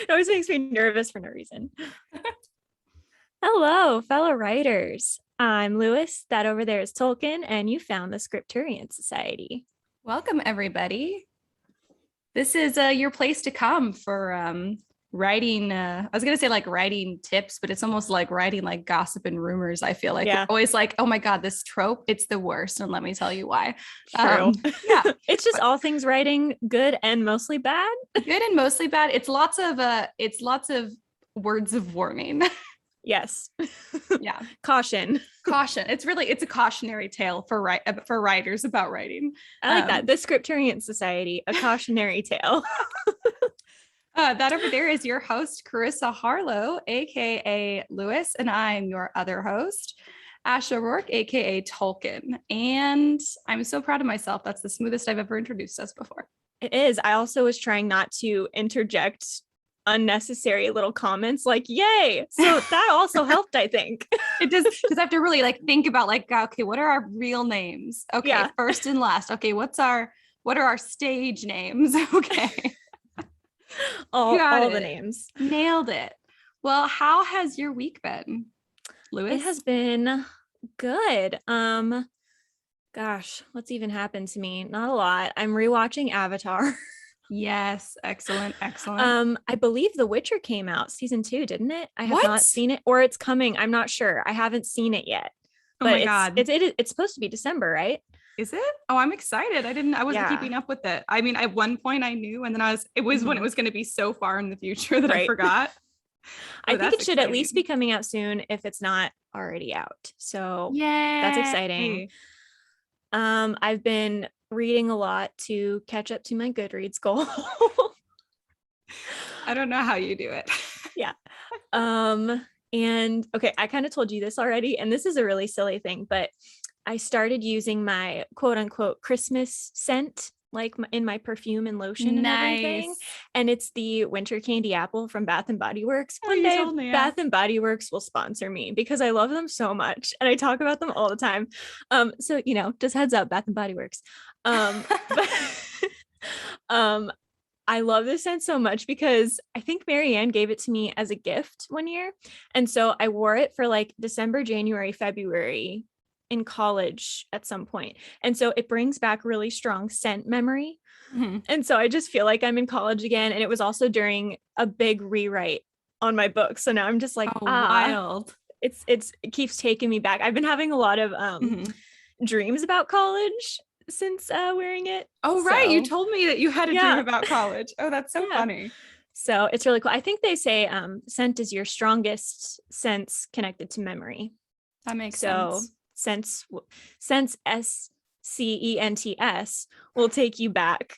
It always makes me nervous for no reason. Hello, fellow writers. I'm Lewis. That over there is Tolkien, and you found the Scripturian Society. Welcome, everybody. This is your place to come for writing. I was going to say like writing tips, but it's almost like writing like gossip and rumors. I feel like we're always like, oh my God, this trope, it's the worst. And let me tell you why. True. Yeah. It's just all things writing, good and mostly bad. Good and mostly bad. It's lots of words of warning. Yes. Yeah. Caution. It's a cautionary tale for writers about writing. I like that. The Scripturian Society, a cautionary tale. That over there is your host, Carissa Harlow, aka Lewis, and I'm your other host, Ash O'Rourke, aka Tolkien. And I'm so proud of myself. That's the smoothest I've ever introduced us before. It is. I also was trying not to interject unnecessary little comments like yay, so that also helped. I think it does, because I have to really like think about like, okay, what are our real names? Okay, first and last. Okay, what are our stage names? Okay. all the names. Nailed it. Well, how has your week been, Lewis? It has been good. Gosh, what's even happened to me? Not a lot. I'm rewatching Avatar. Yes, excellent. I believe The Witcher came out season 2, didn't it? I have not seen it, or it's coming. I'm not sure. I haven't seen it yet. Oh my God. It's supposed to be December, right? Is it? Oh, I'm excited. I wasn't keeping up with it. I mean, at one point I knew, and then it was when it was going to be so far in the future that I forgot. I think it should at least be coming out soon if it's not already out. So that's exciting. I've been reading a lot to catch up to my Goodreads goal. I don't know how you do it. Yeah. And okay, I kind of told you this already, and this is a really silly thing, but I started using my quote unquote Christmas scent, like in my perfume and lotion and everything. And it's the winter candy apple from Bath and Body Works. One day Bath and Body Works will sponsor me because I love them so much and I talk about them all the time. So just heads up, Bath and Body Works. I love this scent so much because I think Marianne gave it to me as a gift one year. And so I wore it for like December, January, February in college at some point. And so it brings back really strong scent memory. Mm-hmm. And so I just feel like I'm in college again. And it was also during a big rewrite on my book. So now I'm just like, wild. It keeps taking me back. I've been having a lot of dreams about college since wearing it. Oh, right. You told me that you had a dream about college. Oh, that's so funny. So it's really cool. I think they say scent is your strongest sense connected to memory. That makes sense. Sense SCENTS will take you back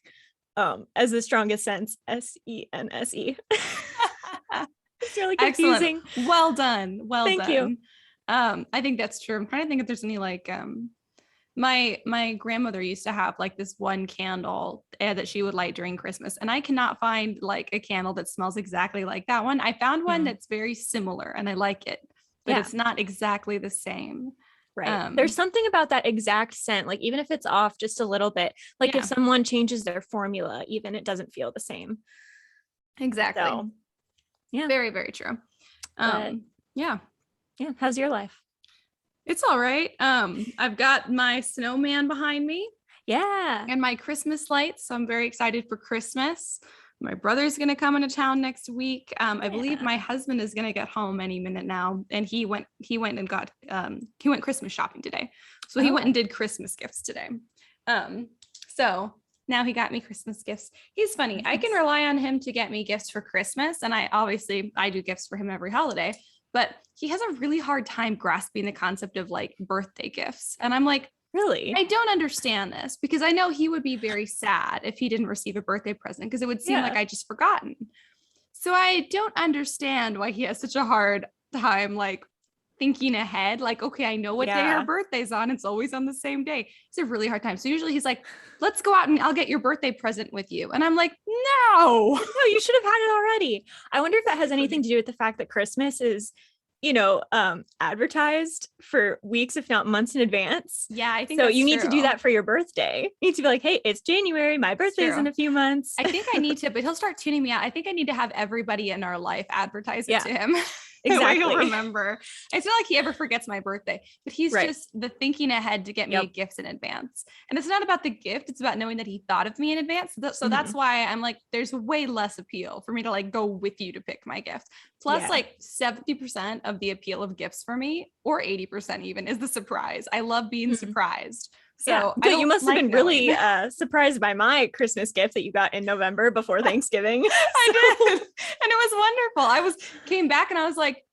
as the strongest sense SENSE. It's really confusing. Excellent. Well done. Thank you. I think that's true. I'm trying to think if there's any like my grandmother used to have like this one candle that she would light during Christmas, and I cannot find like a candle that smells exactly like that one. I found one that's very similar and I like it, but it's not exactly the same. Right. There's something about that exact scent, like even if it's off just a little bit, like if someone changes their formula, even it doesn't feel the same. Exactly. So, yeah. Very, very true. Yeah. How's your life? It's all right. I've got my snowman behind me. Yeah. And my Christmas lights. So I'm very excited for Christmas. My brother's going to come into town next week. I believe my husband is going to get home any minute now. And he went Christmas shopping today. So he went and did Christmas gifts today. So now he got me Christmas gifts. He's funny. Nice. I can rely on him to get me gifts for Christmas. And I do gifts for him every holiday, but he has a really hard time grasping the concept of like birthday gifts. And I'm like, really? I don't understand this, because I know he would be very sad if he didn't receive a birthday present, because it would seem like I just forgotten. So I don't understand why he has such a hard time like thinking ahead. Like, okay, I know what day our birthday's on. It's always on the same day. It's a really hard time. So usually he's like, let's go out and I'll get your birthday present with you. And I'm like, no, you should have had it already. I wonder if that has anything to do with the fact that Christmas is advertised for weeks, if not months in advance. Yeah, I think so that's you need to do true. that for your birthday. You need to be like, hey, it's January. My birthday's in a few months. I think I need to, but he'll start tuning me out. I think I need to have everybody in our life advertise it to him. Exactly. He'll remember. It's not like he ever forgets my birthday, but he's just the thinking ahead to get me gifts in advance. And it's not about the gift. It's about knowing that he thought of me in advance. So that's why I'm like, there's way less appeal for me to like go with you to pick my gift. Plus like 70% of the appeal of gifts for me, or 80% even, is the surprise. I love being surprised. So but you must have been really surprised by my Christmas gift that you got in November before Thanksgiving. I did. And it was wonderful. came back and I was like,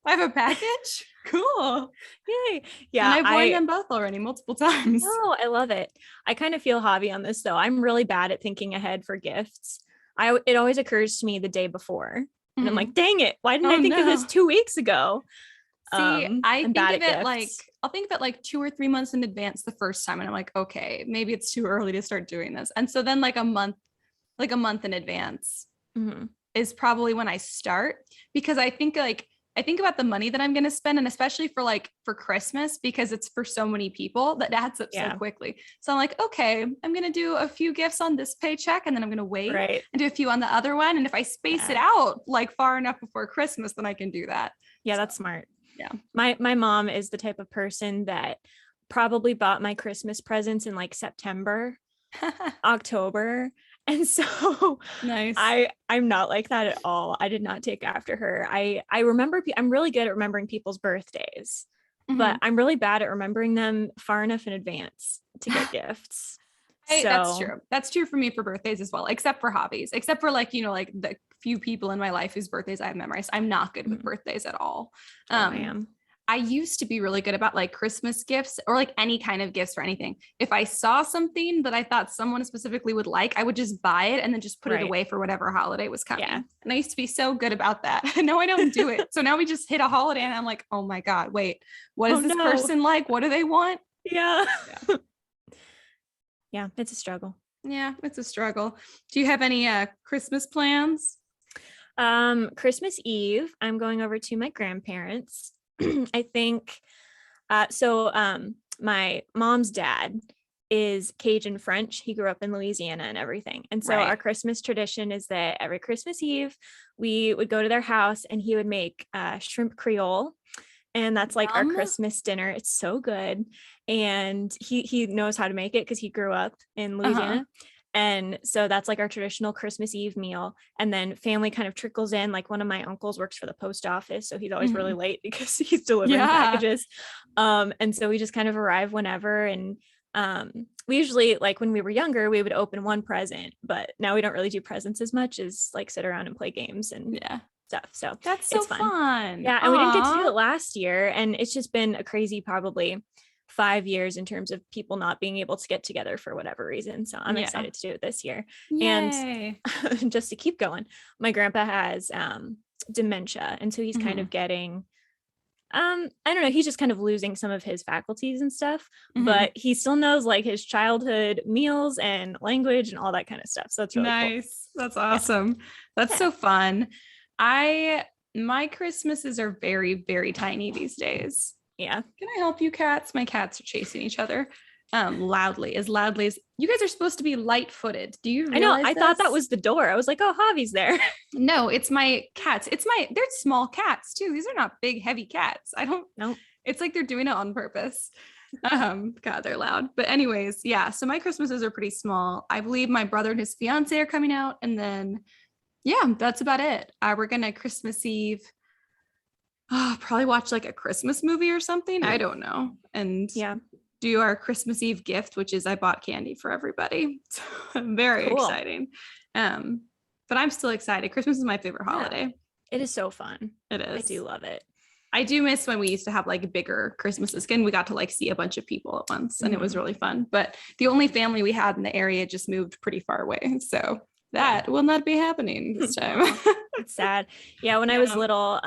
I have a package. Cool. Yay. Yeah. And I've worn them both already multiple times. Oh, I love it. I kind of feel Javi on this though. I'm really bad at thinking ahead for gifts. It always occurs to me the day before. And I'm like, dang it. Why didn't I think of this 2 weeks ago? See, I think of it like, I'll think of it like 2 or 3 months in advance the first time. And I'm like, okay, maybe it's too early to start doing this. And so then like a month in advance is probably when I start, because I think about the money that I'm going to spend, and especially for Christmas, because it's for so many people, that adds up so quickly. So I'm like, okay, I'm going to do a few gifts on this paycheck, and then I'm going to wait and do a few on the other one. And if I space it out like far enough before Christmas, then I can do that. Yeah, that's smart. Yeah. My mom is the type of person that probably bought my Christmas presents in like September, October. And so nice. I'm not like that at all. I did not take after her. I remember, I'm really good at remembering people's birthdays, but I'm really bad at remembering them far enough in advance to get gifts. That's true. That's true for me for birthdays as well, except for hobbies, except for like, like the few people in my life whose birthdays I have memorized. I'm not good with birthdays at all. I am. I used to be really good about like Christmas gifts or like any kind of gifts or anything. If I saw something that I thought someone specifically would like, I would just buy it and then just put it away for whatever holiday was coming. Yeah. And I used to be so good about that. No, I don't do it. So now we just hit a holiday and I'm like, oh my God, wait, what is this person like? What do they want? Yeah. Yeah, it's a struggle. Yeah, it's a struggle. Do you have any Christmas plans? Christmas Eve, I'm going over to my grandparents. I think my mom's dad is Cajun French. He grew up in Louisiana and everything. And so our Christmas tradition is that every Christmas Eve we would go to their house and he would make shrimp Creole. And that's like our Christmas dinner. It's so good. And he knows how to make it because he grew up in Louisiana. And so that's like our traditional Christmas Eve meal. And then family kind of trickles in. Like one of my uncles works for the post office. So he's always really late because he's delivering packages. And so we just kind of arrive whenever. And we usually, like when we were younger, we would open one present, but now we don't really do presents as much as like sit around and play games and stuff. So that's so fun. Yeah. And we didn't get to do it last year. And it's just been a crazy, probably 5 years in terms of people not being able to get together for whatever reason. So I'm excited to do it this year. Yay. And just to keep going, my grandpa has dementia. And so he's kind of getting, I don't know, he's just kind of losing some of his faculties and stuff, but he still knows like his childhood meals and language and all that kind of stuff. So it's really nice. Cool. That's awesome. That's so fun. My Christmases are very, very tiny these days. Yeah. Can I help you, cats? My cats are chasing each other loudly as you guys are supposed to be light-footed. Do you realize I know. I thought that was the door. I was like, oh, Javi's there. No, it's my cats. They're small cats too. These are not big, heavy cats. I don't know. It's like they're doing it on purpose. God, they're loud. But anyways, yeah. So my Christmases are pretty small. I believe my brother and his fiance are coming out. And then, yeah, that's about it. We're going to Christmas Eve. Probably watch like a Christmas movie or something. I don't know. And do our Christmas Eve gift, which is I bought candy for everybody. So very exciting. But I'm still excited. Christmas is my favorite holiday. It is so fun. It is. I do love it. I do miss when we used to have like bigger Christmases. Again, we got to like see a bunch of people at once and it was really fun. But the only family we had in the area just moved pretty far away. So that will not be happening this time. It's sad. Yeah. When I was little,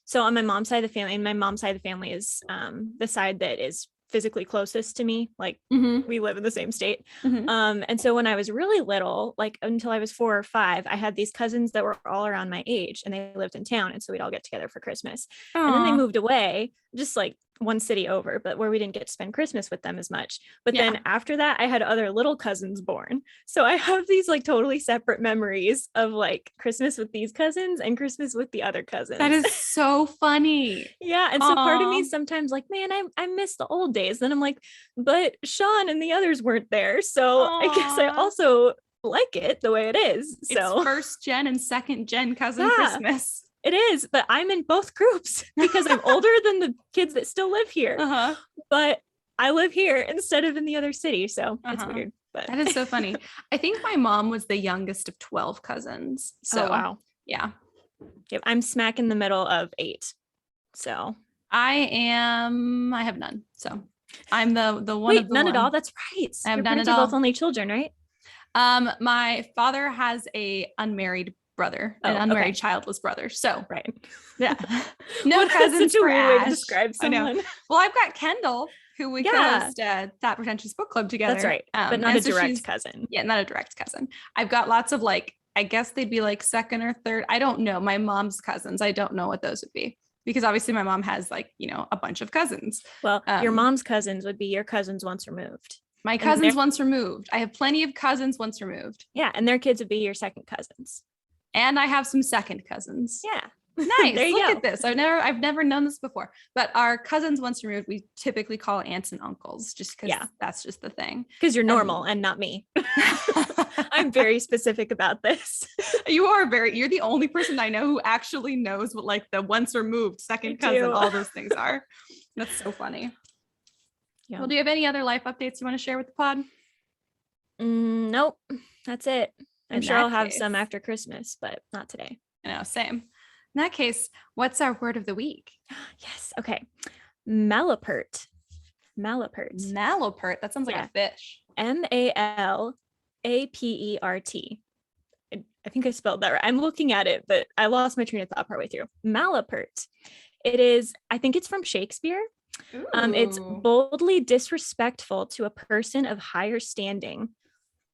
so on my mom's side of the family, and my mom's side of the family is the side that is physically closest to me. Like Mhm. we live in the same state. Mhm. And so when I was really little, like until I was 4 or 5, I had these cousins that were all around my age and they lived in town. And so we'd all get together for Christmas. And then they Aw. moved away, just like one city over, but where we didn't get to spend Christmas with them as much. But Yeah. then after that, I had other little cousins born. So I have these like totally separate memories of like Christmas with these cousins and Christmas with the other cousins. That is so funny. Yeah. And so part of me Aw. is sometimes like, man, I miss the old days. Then I'm like, but Sean and the others weren't there. So I guess I Aw. also like it the way it is. It's So first gen and second gen cousin Yeah. Christmas. it is, but I'm in both groups because I'm older than the kids that still live here. Uh-huh. But I live here instead of in the other city. So it's Uh-huh. weird. But That is so funny. I think my mom was the youngest of 12 cousins. So oh, wow. yeah. Yep, I'm smack in the middle of 8. So I have none. So I'm the one wait, of the none one. at all. That's right. I have Your none parents at are both all. only children, right? My father has a unmarried brother, an Oh, unmarried okay. childless brother. So Right. yeah. No Well, that's cousins such a for weird way to Ash. describe I know. someone. Well, I've got Kendall, who we Yeah. co-host That Pretentious Book Club together. That's right. But not and a so direct she's- cousin. Yeah, not a direct cousin. I've got lots of like, I guess they'd be like second or third. I don't know. My mom's cousins. I don't know what those would be because obviously my mom has like, a bunch of cousins. Well, your Um, mom's cousins would be your cousins once removed. My And cousins they're- once removed. I have plenty of cousins once removed. Yeah. And their kids would be your second cousins. And I have some second cousins. Yeah. Nice. There you Look go. at this. I've never known this before. But our cousins once removed, we typically call aunts and uncles just because Yeah. that's just the thing. Because you're normal and not me. I'm very specific about this. You're the only person I know who actually knows what like the once removed, second Me cousin, too. all those things are. That's so funny. Yeah. Well, do you have any other life updates you want to share with the pod? Nope. That's it. I'm In sure I'll that have case- some after Christmas, but not today. I know, same. In that case, what's our word of the week? Yes. Okay. Malapert. Malapert. Malapert. That sounds like Yeah. a fish. Malapert. I think I spelled that right. I'm looking at it, but I lost my train of thought partway through. Malapert. I think it's from Shakespeare. It's Ooh. boldly disrespectful to a person of higher standing,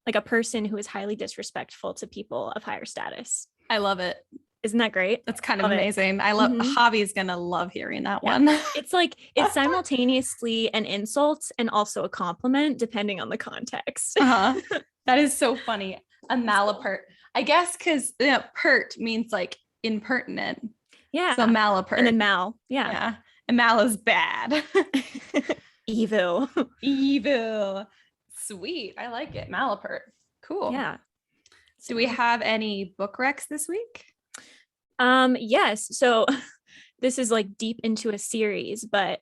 like a person who is highly disrespectful to people of higher status. I love it. Isn't that great? That's kind of Love it. amazing. I love Mhm. Javi's gonna love hearing that Yeah. one. It's like it's simultaneously an insult and also a compliment depending on the context. Uh-huh. That is so funny. A malapert. I guess because pert means like impertinent. Yeah. So malapert. And then mal. Yeah. Yeah. And mal is bad. Evil. Evil. Sweet. I like it. Malapert. Cool. Yeah. Do we have any book recs this week? Yes. So this is like deep into a series, but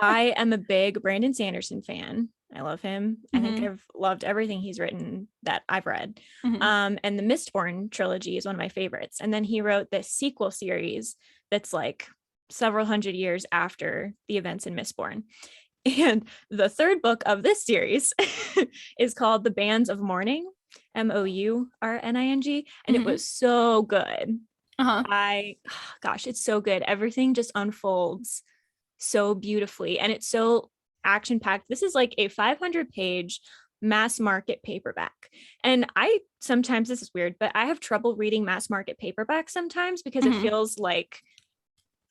I am a big Brandon Sanderson fan. I love him. I think I've loved everything he's written that I've read. Mhm. And the Mistborn trilogy is one of my favorites. And then he wrote this sequel series that's like several hundred years after the events in Mistborn. And the third book of this series is called The Bands of Mourning, Mourning. And it was so good. Uh-huh. Gosh, it's so good. Everything just unfolds so beautifully and it's so action packed. This is like a 500-page mass market paperback. And this is weird, but I have trouble reading mass market paperbacks sometimes because it feels like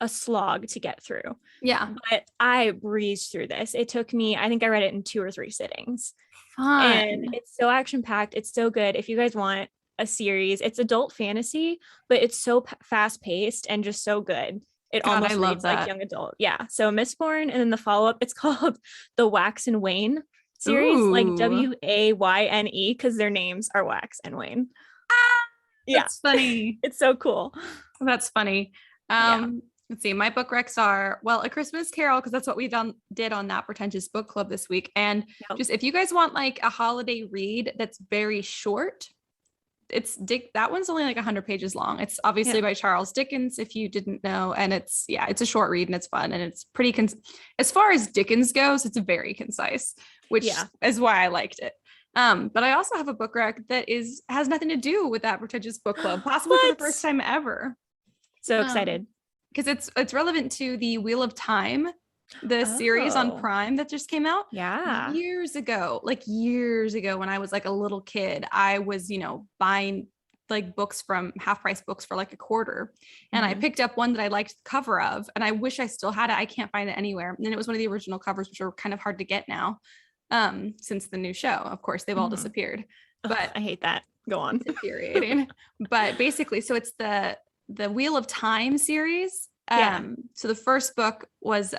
a slog to get through. Yeah. But I breezed through this. It took me, I think I read it in 2 or 3 sittings. Fun. And it's so action packed. It's so good. If you guys want a series, it's adult fantasy, but it's so fast paced and just so good. It God, almost I love reads like that. young adult. Yeah. So Mistborn, and then the follow-up, it's called the Wax and Wayne series, like Ooh. Wayne, because their names are Wax and Wayne. Yeah. That's funny. It's so cool. That's funny. Yeah. Let's see. My book recs are, well, A Christmas Carol, because that's what we did on That Pretentious Book Club this week. And Yep. just if you guys want like a holiday read that's very short, that one's only like 100 pages long. It's obviously by Charles Dickens, if you didn't know. And it's a short read and it's fun. And it's pretty, as far as Dickens goes, it's very concise, which is why I liked it. But I also have a book rec that has nothing to do with That Pretentious Book Club, possibly for the first time ever. So excited. Because it's relevant to the Wheel of Time the series on Oh, Prime that just came out yeah. years ago, like years ago when I was like a little kid. I was, buying like books from half price books for like a quarter. And I Mhm. picked up one that I liked the cover of, and I wish I still had it. I can't find it anywhere. And it was one of the original covers, which are kind of hard to get now, since the new show. Of course, they've all Mhm. disappeared. Ugh, But I hate that. Go on. it's infuriating. But basically, so it's the Wheel of Time series. Yeah. So the first book was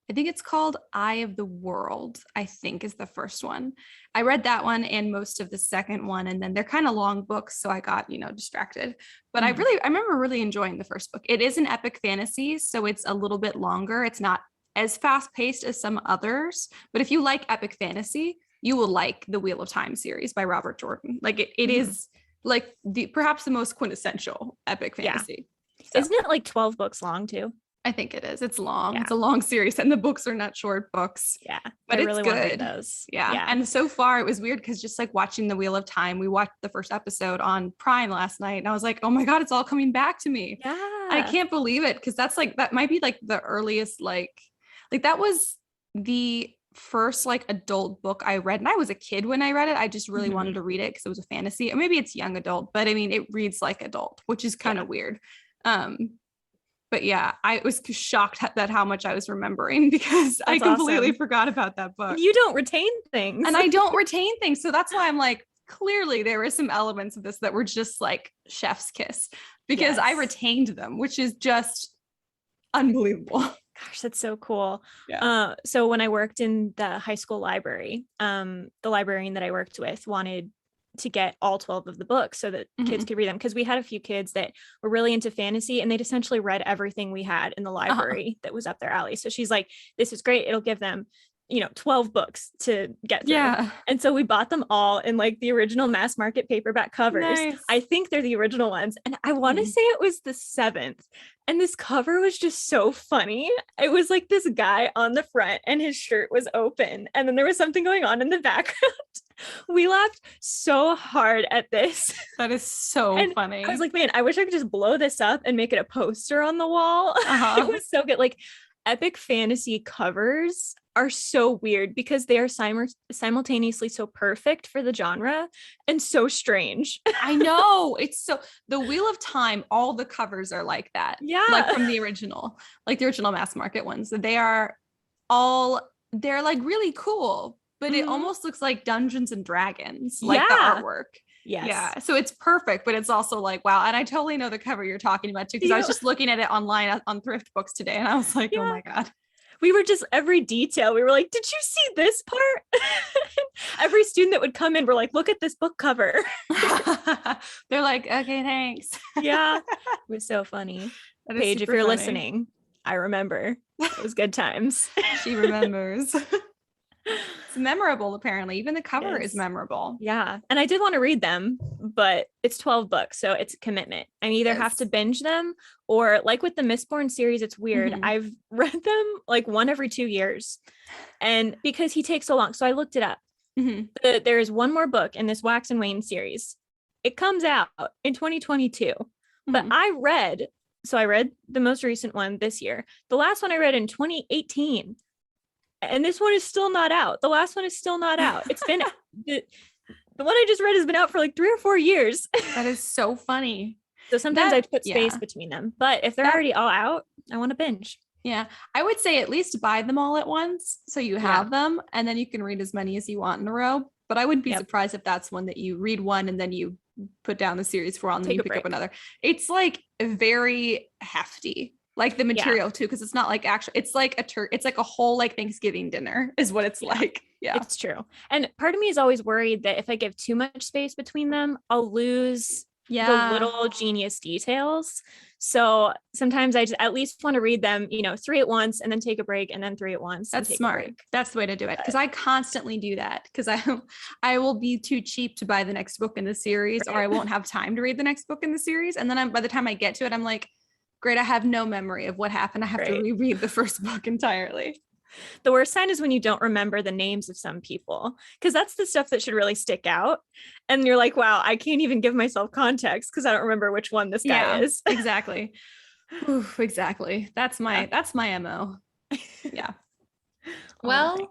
I think it's called Eye of the World, I think is the first one. I read that one and most of the second one, and then they're kind of long books, so I got, distracted. But Mhm. I remember really enjoying the first book. It is an epic fantasy, so it's a little bit longer. It's not as fast paced as some others, but if you like epic fantasy, you will like the Wheel of Time series by Robert Jordan. Like it Mhm. is like the perhaps the most quintessential epic Yeah. fantasy. So Isn't it like 12 books long too? I think it is. It's long. Yeah. It's a long series, and the books are not short books, Yeah. I but it's really want to read good. those. Yeah. Yeah. And so far, it was weird because just like watching The Wheel of Time, we watched the first episode on Prime last night, and I was like, oh my God, it's all coming back to me. I Yeah. can't believe it because that might be like the earliest, like that was the first like adult book I read. And I was a kid when I read it. I just really Mhm. wanted to read it because it was a fantasy, or maybe it's young adult, but I mean, it reads like adult, which is kind Yeah. of weird. Um, but yeah, I was shocked at how much I was remembering because I That's completely awesome. forgot about that book. You don't retain things. And I don't retain things. So that's why I'm like, clearly there were some elements of this that were just like chef's kiss because I Yes. retained them, which is just unbelievable. Gosh, that's so cool. Yeah. So when I worked in the high school library, the librarian that I worked with wanted to get all 12 of the books so that kids Mhm. could read them, because we had a few kids that were really into fantasy and they'd essentially read everything we had in the Uh-huh. library that was up their alley. So she's like, this is great. It'll give them 12 books to get through. Yeah. And so we bought them all in like the original mass market paperback covers. I Nice. think they're the original ones, and I want to Mhm. say it was the seventh. And this cover was just so funny. It was like this guy on the front and his shirt was open, and then there was something going on in the background. We laughed so hard at this. That is so And I was funny. like, man, I wish I could just blow this up and make it a poster on the wall. It Uh-huh. was so good. Like, epic fantasy covers are so weird because they are simultaneously so perfect for the genre and so strange. I know. It's so the Wheel of Time, all the covers are like that. Like Yeah. from the original, like the original mass market ones. They're like really cool, but it Mhm. almost looks like Dungeons and Dragons, like the Yeah. artwork. Yes. Yeah. So it's perfect, but it's also like, wow. And I totally know the cover you're talking about too, because I was Yeah. just looking at it online on thrift books today, and I was like, oh Yeah. my God. We were just every detail. We were like, did you see this part? Every student that would come in, we're like, look at this book cover. They're like, okay, thanks. Yeah. It was so funny. That is Paige, if super you're funny. listening, I remember. It was good times. She remembers. It's memorable, apparently. Even the It cover is is. memorable. Yeah. And I did want to read them, but it's 12 books. So it's a commitment. I either have to Yes. binge them, or like with the Mistborn series, it's weird. Mhm. I've read them like one every 2 years. And because he takes so long. So I looked it up. Mhm. There is one more book in this Wax and Wayne series. It comes out in 2022. But Mhm. I read the most recent one this year. The last one I read in 2018. And this one is still not out. The last one is still not out. It's been the one I just read has been out for like 3 or 4 years. That is so funny. So sometimes I put space Yeah. between them. But if they're That already all out, I want to binge. Yeah, I would say at least buy them all at once so you have them, and then you can read as many as you want in a row. But I wouldn't be Yep. surprised if that's one that you read one and then you put down the series for a while and then Take you a pick up break. another. It's like very hefty, like the material too, because it's not like actual. It's like it's like a whole like Thanksgiving dinner is what it's Yeah. like. Yeah, It's true. And part of me is always worried that if I give too much space between them, I'll lose the yeah. little genius details. So sometimes I just at least want to read them, 3 at once and then take a break, and then 3 at once and That's take a smart. break. That's the way to do it. Because But I constantly do that because I will be too cheap to buy the next book in the series, or I won't have time to read the next book in the series. And then by the time I get to it, I'm like, great, I have no memory of what happened. I have to Right. reread the first book entirely. The worst sign is when you don't remember the names of some people, because that's the stuff that should really stick out. And you're like, wow, I can't even give myself context because I don't remember which one this guy is. Exactly. Oof, exactly. That's my MO. Yeah. All the Well, things.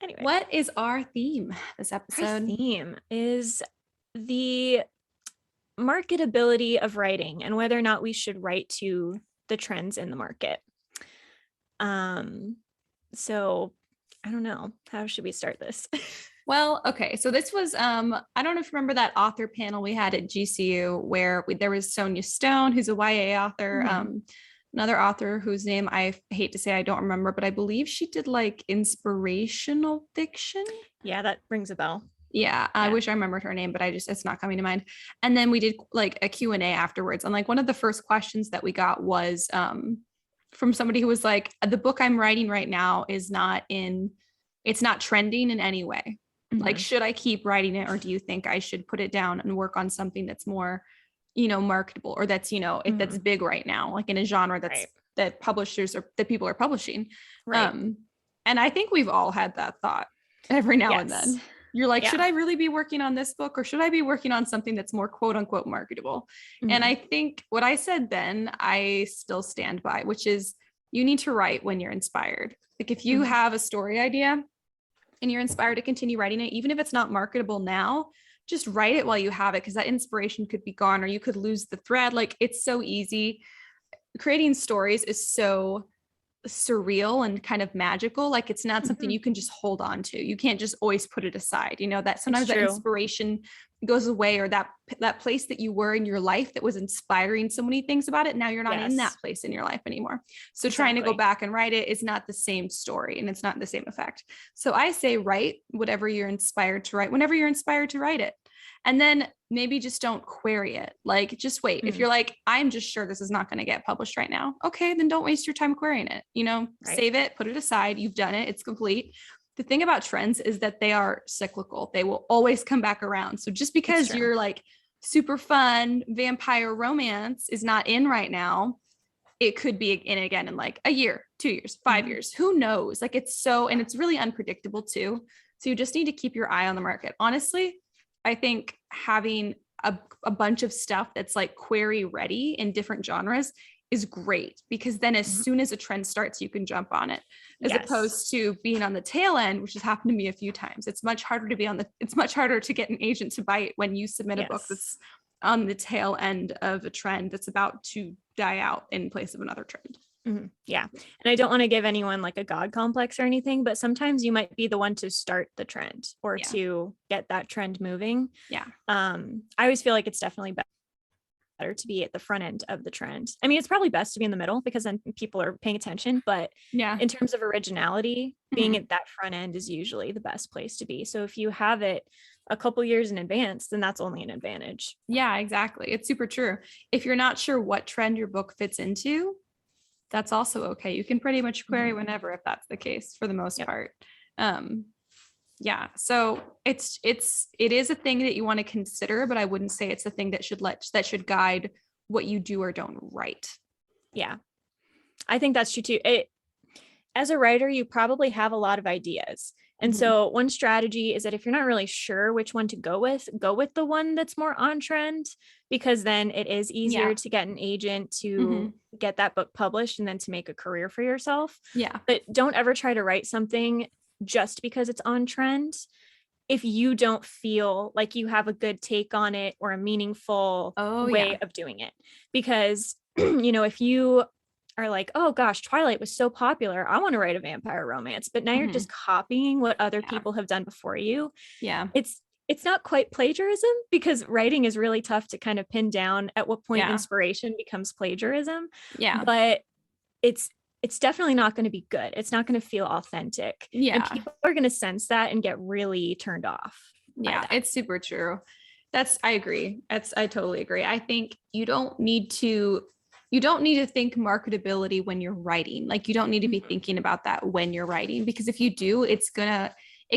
Anyway, what is our theme this our episode? theme is the marketability of writing and whether or not we should write to the trends in the market. So I don't know. How should we start this? Well, okay. So this was I don't know if you remember that author panel we had at GCU where there was Sonia Stone, who's a YA author, another author whose name I hate to say I don't remember, but I believe she did like inspirational fiction. Yeah, that rings a bell. Yeah, I wish I remembered her name, but it's not coming to mind. And then we did like a Q&A afterwards. And like one of the first questions that we got was from somebody who was like, the book I'm writing right now it's not trending in any way. Like, should I keep writing it, or do you think I should put it down and work on something that's more, marketable, or that's, that's big right now, like in a genre that publishers or that people are publishing. Right. And I think we've all had that thought every now and then. You're like, should I really be working on this book, or should I be working on something that's more quote unquote marketable? And I think what I said then, I still stand by, which is you need to write when you're inspired. Like if you have a story idea and you're inspired to continue writing it, even if it's not marketable now, just write it while you have it, because that inspiration could be gone, or you could lose the thread. Like it's so easy. Creating stories is so surreal and kind of magical. Like it's not something you can just hold on to. You can't just always put it aside. That sometimes that inspiration goes away, or that place that you were in your life that was inspiring so many things about it, now you're not in that place in your life anymore. So trying to go back and write it is not the same story, and it's not the same effect. So I say write whatever you're inspired to write whenever you're inspired to write it. And then maybe just don't query it. Like just wait. If you're like, I'm just sure this is not going to get published right now, okay, then don't waste your time querying it. Save it, put it aside. You've done it. It's complete. The thing about trends is that they are cyclical. They will always come back around. So just because you're like super fun vampire romance is not in right now, it could be in again in like a year, 2 years, 5 years. Who knows? Like and it's really unpredictable too. So you just need to keep your eye on the market. Honestly, I think having a bunch of stuff that's like query ready in different genres is great, because then as soon as a trend starts, you can jump on it, as opposed to being on the tail end, which has happened to me a few times. It's much harder to get an agent to bite when you submit a book that's on the tail end of a trend that's about to die out in place of another trend. Yeah. And I don't want to give anyone like a God complex or anything, but sometimes you might be the one to start the trend or to get that trend moving. Yeah. I always feel like it's definitely better to be at the front end of the trend. I mean, it's probably best to be in the middle because then people are paying attention, but in terms of originality, being at that front end is usually the best place to be. So if you have it a couple years in advance, then that's only an advantage. Yeah, exactly. It's super true. If you're not sure what trend your book fits into, that's also okay. You can pretty much query whenever, if that's the case, for the most part. So it is a thing that you want to consider, but I wouldn't say it's a thing that should guide what you do or don't write. Yeah, I think that's true too. As a writer, you probably have a lot of ideas. And so one strategy is that if you're not really sure which one to go with the one that's more on trend, because then it is easier to get an agent to get that book published and then to make a career for yourself. Yeah. But don't ever try to write something just because it's on trend if you don't feel like you have a good take on it or a meaningful way of doing it. Because, if you are like, oh gosh, Twilight was so popular, I want to write a vampire romance, but now you're just copying what other people have done before you. Yeah. It's not quite plagiarism, because writing is really tough to kind of pin down at what point inspiration becomes plagiarism. Yeah. But it's definitely not going to be good. It's not going to feel authentic. Yeah. And people are going to sense that and get really turned off. Yeah, it's super true. I agree. I totally agree. I think you don't need to think marketability when you're writing. Like you don't need to be thinking about that when you're writing, because if you do, it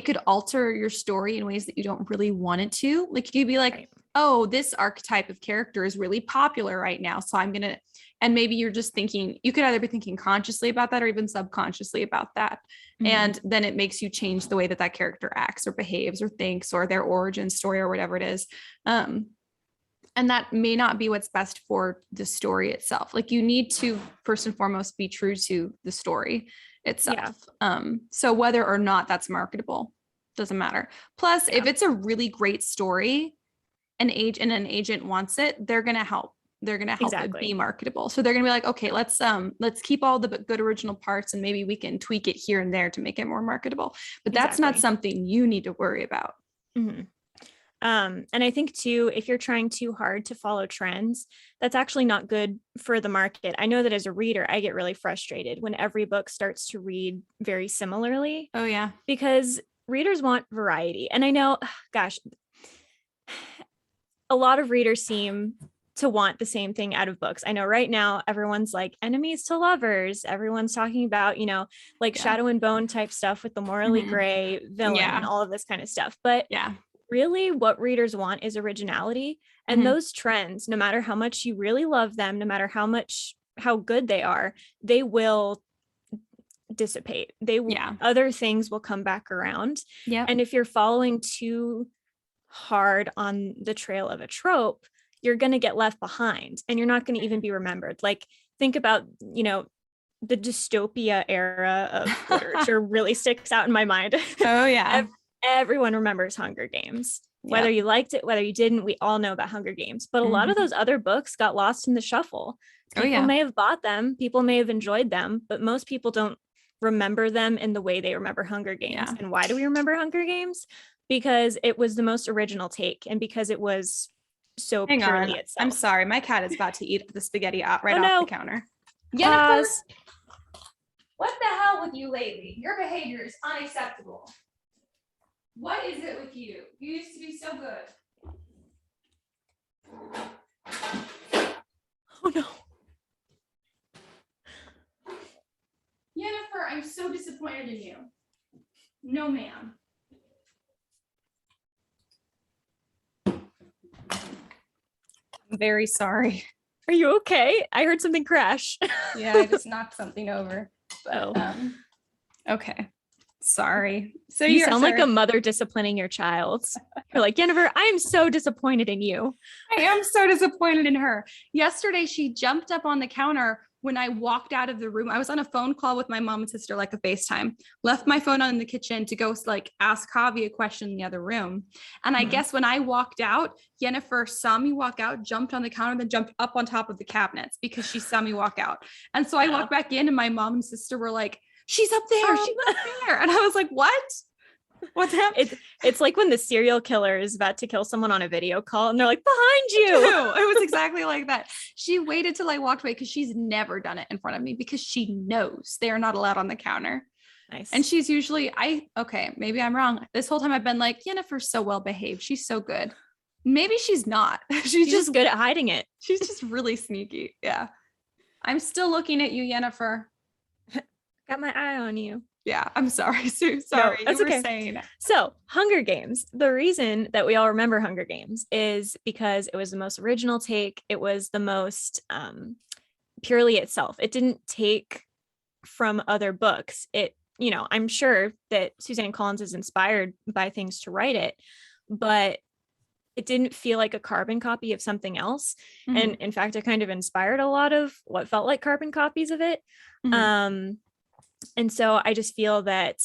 could alter your story in ways that you don't really want it to. Like you could be like, oh, this archetype of character is really popular right now, so and maybe you're just thinking, you could either be thinking consciously about that or even subconsciously about that. And then it makes you change the way that character acts or behaves or thinks, or their origin story or whatever it is. And And that may not be what's best for the story itself. Like you need to first and foremost be true to the story itself. So whether or not that's marketable doesn't matter. Plus, if it's a really great story, an agent wants it, they're gonna help. They're gonna help it be marketable. So they're gonna be like, okay, let's keep all the good original parts and maybe we can tweak it here and there to make it more marketable. But that's not something you need to worry about. Mm-hmm. And I think too, if you're trying too hard to follow trends, that's actually not good for the market. I know that as a reader, I get really frustrated when every book starts to read very similarly. Oh yeah. Because readers want variety. And I know, gosh, a lot of readers seem to want the same thing out of books. I know right now everyone's like enemies to lovers. Everyone's talking about, like Shadow and Bone type stuff with the morally gray villain and all of this kind of stuff. But really what readers want is originality. And those trends, no matter how much you really love them, no matter how good they are, they will dissipate. Other things will come back around. And if you're following too hard on the trail of a trope, you're going to get left behind and you're not going to even be remembered. Like think about, the dystopia era of literature really sticks out in my mind. Oh yeah. Everyone remembers Hunger Games. Whether you liked it, whether you didn't, we all know about Hunger Games. But a lot of those other books got lost in the shuffle. People may have bought them, people may have enjoyed them, but most people don't remember them in the way they remember Hunger Games. And why do we remember Hunger Games? Because it was the most original take and because it was so purely itself. I'm sorry, my cat is about to eat the spaghetti off the counter. Jennifer, what the hell with you lately? Your behavior is unacceptable. What is it with you? You used to be so good. Oh no. Jennifer, I'm so disappointed in you. No, ma'am. I'm very sorry. Are you okay? I heard something crash. Yeah, I just knocked something over. But, okay. Sorry. So you sound like a mother disciplining your child. You're like, Jennifer, I am so disappointed in you. I am so disappointed in her. Yesterday, she jumped up on the counter when I walked out of the room. I was on a phone call with my mom and sister, like a FaceTime, left my phone on in the kitchen to go like ask Javi a question in the other room. And I guess when I walked out, Jennifer saw me walk out, jumped on the counter, then jumped up on top of the cabinets because she saw me walk out. And so I walked back in and my mom and sister were like, she's up there. She's up there. And I was like, what? What's happening? It's like when the serial killer is about to kill someone on a video call and they're like, behind you. It was exactly like that. She waited till I walked away because she's never done it in front of me because she knows they are not allowed on the counter. Nice. And she's usually, maybe I'm wrong. This whole time I've been like, Jennifer's so well behaved. She's so good. Maybe she's not. She's just good at hiding it. She's just really sneaky. Yeah. I'm still looking at you, Jennifer. Got my eye on you. Yeah, I'm sorry, Sue. Sorry, no, you were saying. So, Hunger Games. The reason that we all remember Hunger Games is because it was the most original take. It was the most purely itself. It didn't take from other books. I'm sure that Suzanne Collins is inspired by things to write it, but it didn't feel like a carbon copy of something else. And in fact, it kind of inspired a lot of what felt like carbon copies of it. And so I just feel that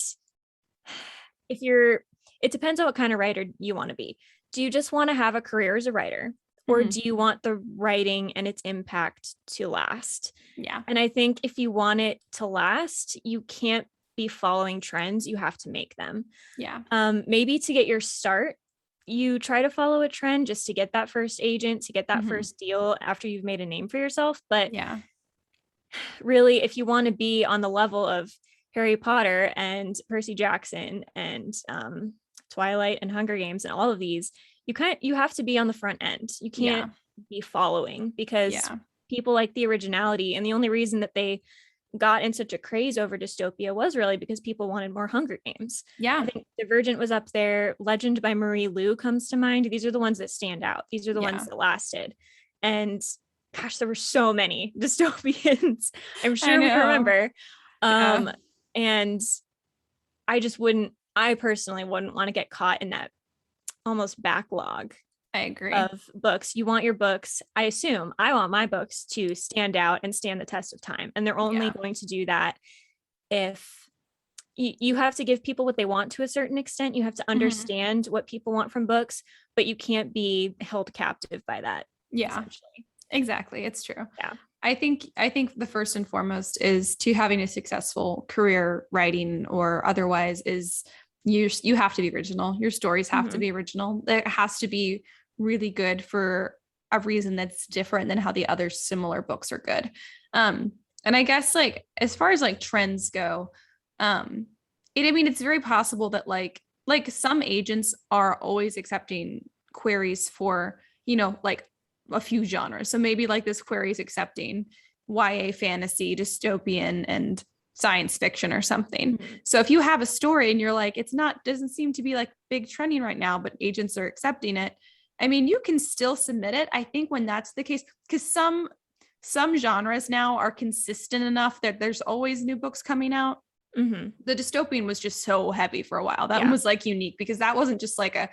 it depends on what kind of writer you want to be. Do you just want to have a career as a writer, or do you want the writing and its impact to last? Yeah. And I think if you want it to last, you can't be following trends. You have to make them. Yeah. Maybe to get your start, you try to follow a trend just to get that first agent, to get that first deal after you've made a name for yourself. But really, if you want to be on the level of Harry Potter and Percy Jackson and Twilight and Hunger Games and all of these, you have to be on the front end. You can't be following because people like the originality, and the only reason that they got in such a craze over dystopia was really because people wanted more Hunger Games. I think Divergent was up there. Legend by Marie Lu comes to mind. These are the ones that stand out. These are the ones that lasted. And gosh, there were so many dystopians. I'm sure we remember. And I personally wouldn't want to get caught in that almost backlog I agree. of books. You want your books, I assume, I want my books to stand out and stand the test of time. And they're only going to do that if you have to give people what they want to a certain extent. You have to understand what people want from books, but you can't be held captive by that. Yeah, exactly. It's true. Yeah. I think the first and foremost is to having a successful career writing or otherwise is you have to be original. Your stories have to be original. It has to be really good for a reason that's different than how the other similar books are good. And I guess like as far as like trends go, I mean it's very possible that like some agents are always accepting queries for, you know, like a few genres. So maybe like this query is accepting YA fantasy, dystopian, and science fiction or something. So if you have a story and you're like, doesn't seem to be like big trending right now, but agents are accepting it, I mean, you can still submit it. I think when that's the case, because some genres now are consistent enough that there's always new books coming out. The dystopian was just so heavy for a while. That one was like unique because that wasn't just like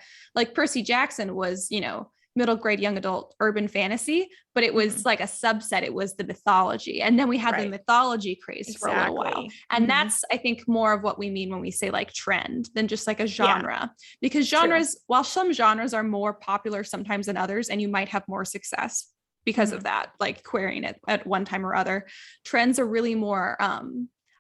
Percy Jackson was, you know, middle grade young adult urban fantasy, but it was like a subset. It was the mythology. And then we had the mythology craze for a little while. And that's, I think, more of what we mean when we say like trend than just like a genre, because genres, while some genres are more popular sometimes than others, and you might have more success because of that, like querying it at one time or other, trends are really more,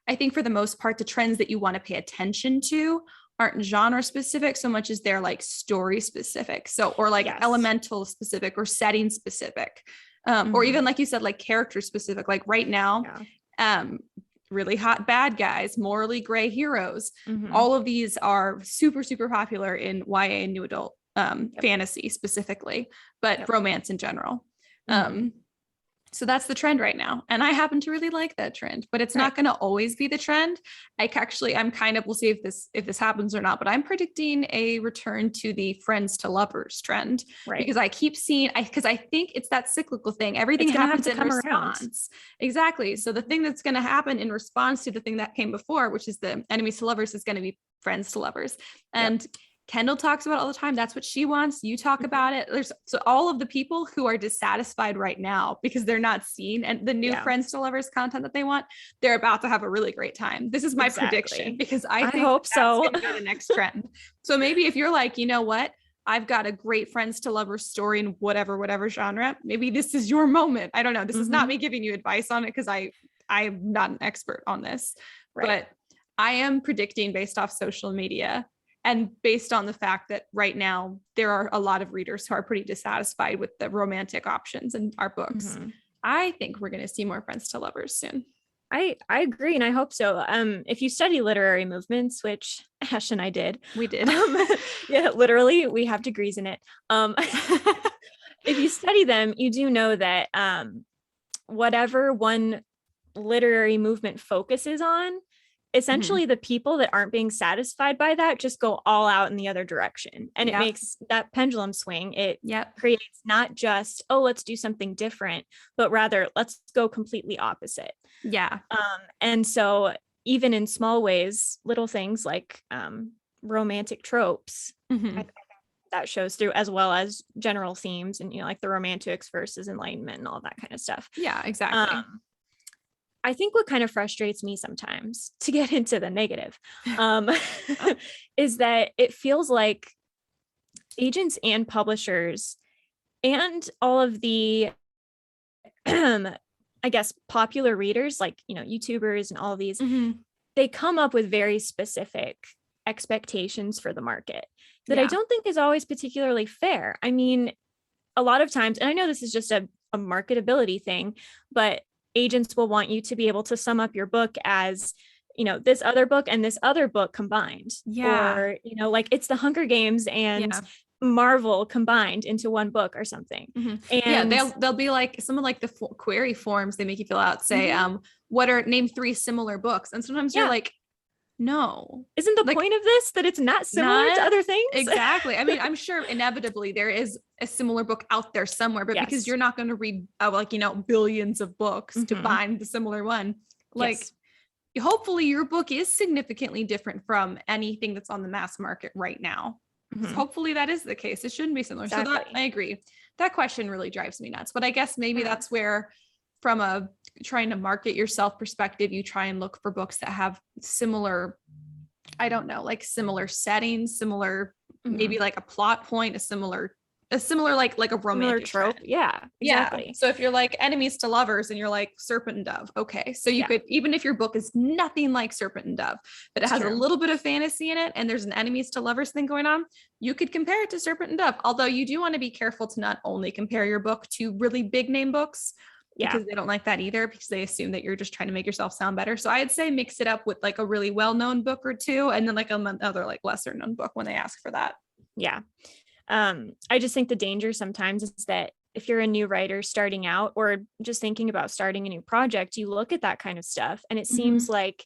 I think for the most part, the trends that you want to pay attention to aren't genre specific so much as they're like story specific. So, or like elemental specific or setting specific, or even like you said, like character specific, like right now, really hot bad guys, morally gray heroes. All of these are super, super popular in YA and new adult fantasy specifically, but romance in general. So that's the trend right now. And I happen to really like that trend, but it's not going to always be the trend. I'm kind of, we'll see if this happens or not, but I'm predicting a return to the friends to lovers trend, because I keep seeing, because I think it's that cyclical thing. Everything happens in response. Exactly. So the thing that's going to happen in response to the thing that came before, which is the enemies to lovers, is going to be friends to lovers. And Kendall talks about it all the time. That's what she wants. You talk about it. So all of the people who are dissatisfied right now because they're not seeing and the new friends to lovers content that they want, they're about to have a really great time. This is my prediction, because I think hope that's so. going to be the next trend. So maybe if you're like, you know what, I've got a great friends to lovers story in whatever genre, maybe this is your moment. I don't know. This is not me giving you advice on it, because I'm not an expert on this, but I am predicting based off social media and based on the fact that right now there are a lot of readers who are pretty dissatisfied with the romantic options in our books. I think we're going to see more friends to lovers soon. I agree, and I hope so. If you study literary movements, which Ash and I did, we did. Literally, we have degrees in it. If you study them, you do know that whatever one literary movement focuses on, essentially the people that aren't being satisfied by that just go all out in the other direction, and it makes that pendulum swing. It creates not just, oh, let's do something different, but rather let's go completely opposite. And so even in small ways, little things like romantic tropes, I think that shows through, as well as general themes, and you know, like the romantics versus enlightenment and all that kind of stuff. Exactly. I think what kind of frustrates me sometimes, to get into the negative, is that it feels like agents and publishers and all of the, I guess, popular readers, like, you know, YouTubers and all of these, they come up with very specific expectations for the market that I don't think is always particularly fair. I mean, a lot of times, and I know this is just a marketability thing, but agents will want you to be able to sum up your book as, you know, this other book and this other book combined, or, you know, like it's the Hunger Games and Marvel combined into one book or something. And they'll be like some of like the query forms they make you fill out say, name 3 similar books, and sometimes you're like, no, isn't the point of this that it's not similar to other things? Exactly. I mean, I'm sure inevitably there is a similar book out there somewhere, but because you're not going to read like, you know, billions of books to find the similar one, like hopefully your book is significantly different from anything that's on the mass market right now. Mhm. hopefully that is the case. It shouldn't be similar. So that, Exactly. I agree. That question really drives me nuts. But I guess maybe Yeah. that's where, from a trying to market yourself perspective, you try and look for books that have similar, I don't know, like similar settings, similar, maybe like a plot point, a similar like a Similar romantic trope. trend. Yeah, Yeah. exactly. So if you're like enemies to lovers and you're like serpent and dove, okay. So you Yeah. could, even if your book is nothing like serpent and dove, but it It's has a true. little bit of fantasy in it and there's an enemies to lovers thing going on, you could compare it to serpent and dove. Although you do want to be careful to not only compare your book to really big name books, Yeah. because they don't like that either, because they assume that you're just trying to make yourself sound better. So I'd say mix it up with like a really well-known book or two, and then like another like lesser known book when they ask for that. Yeah. I just think the danger sometimes is that if you're a new writer starting out or just thinking about starting a new project, you look at that kind of stuff and it seems like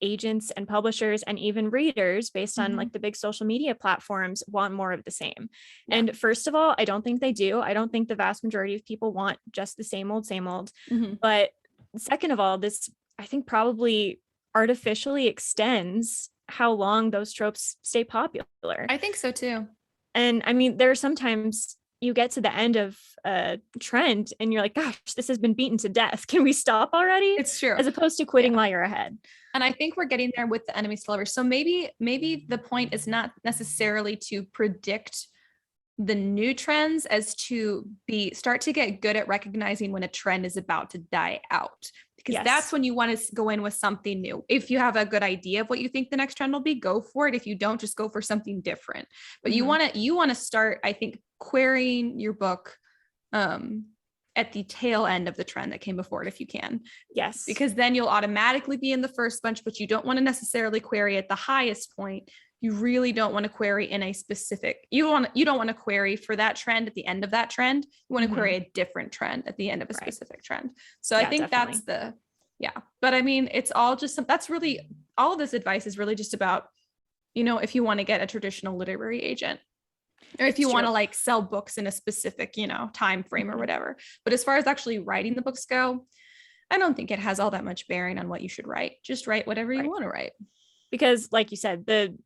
agents and publishers and even readers, based on like the big social media platforms, want more of the same. Yeah. And first of all, I don't think they do. I don't think the vast majority of people want just the same old, same old. But second of all, this, I think, probably artificially extends how long those tropes stay popular. I think so too. And I mean, there are sometimes you get to the end of a trend and you're like, gosh, this has been beaten to death. Can we stop already? It's true. As opposed to quitting while you're ahead. And I think we're getting there with the enemies to lovers. So maybe the point is not necessarily to predict the new trends as to start to get good at recognizing when a trend is about to die out, because that's when you want to go in with something new. If you have a good idea of what you think the next trend will be, go for it. If you don't, just go for something different. But you want to start, I think, querying your book at the tail end of the trend that came before it, if you can. Yes. Because then you'll automatically be in the first bunch, but you don't want to necessarily query at the highest point. You really don't want to query in a specific, you don't want to query for that trend at the end of that trend. You want to query a different trend at the end of a specific trend. So I think definitely. that's but I mean, it's all just, that's really, all of this advice is really just about, if you want to get a traditional literary agent, or if you want to like sell books in a specific, time frame or whatever. But as far as actually writing the books go, I don't think it has all that much bearing on what you should write. Just write whatever you want to write. Because like you said, the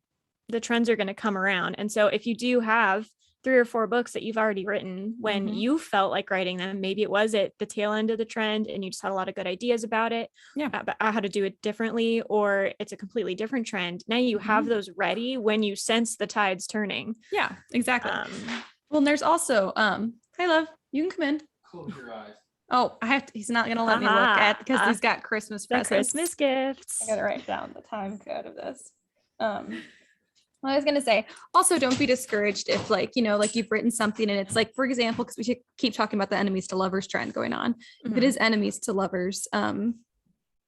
trends are going to come around. And so if you do have 3 or 4 books that you've already written when you felt like writing them, maybe it was at the tail end of the trend and you just had a lot of good ideas about it, about how to do it differently, or it's a completely different trend. Now you have those ready when you sense the tides turning. Yeah, exactly. Well, and there's also, hi love, you can come in. Close your eyes. Oh, he's not going to let me look at, because he's got Christmas presents. Christmas gifts. I got to write down the time code of this. I was going to say, also don't be discouraged if like you've written something and it's like, for example, because we keep talking about the enemies to lovers trend going on. If it is enemies to lovers,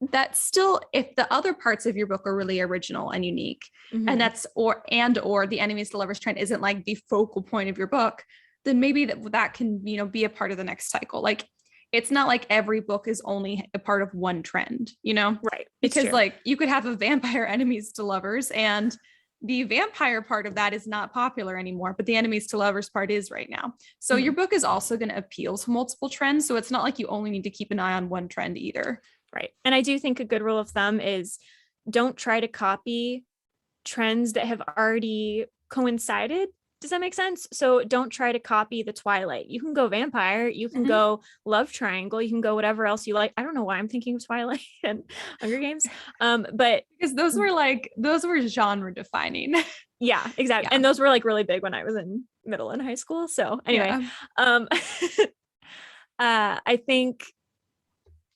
that's still, if the other parts of your book are really original and unique, and that's, or the enemies to lovers trend isn't like the focal point of your book, then maybe that can, be a part of the next cycle. Like, it's not like every book is only a part of one trend, Right. Because like you could have a vampire enemies to lovers and the vampire part of that is not popular anymore, but the enemies to lovers part is right now. So your book is also going to appeal to multiple trends. So it's not like you only need to keep an eye on one trend either. Right. And I do think a good rule of thumb is don't try to copy trends that have already coincided. Does that make sense? So don't try to copy the Twilight. You can go vampire, you can go love triangle, you can go whatever else you like. I don't know why I'm thinking of Twilight and Hunger Games. But because those were genre defining. Yeah, exactly. Yeah. And those were like really big when I was in middle and high school. So anyway, I think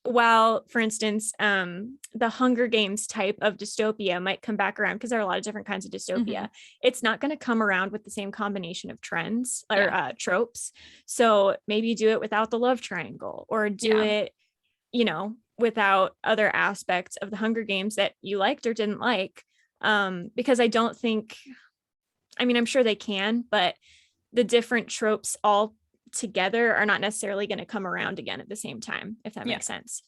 while, for instance, the Hunger Games type of dystopia might come back around because there are a lot of different kinds of dystopia, it's not going to come around with the same combination of trends or tropes. So maybe do it without the love triangle, or do it, without other aspects of the Hunger Games that you liked or didn't like. Because I don't think, I'm sure they can, but the different tropes all together are not necessarily going to come around again at the same time, if that makes sense.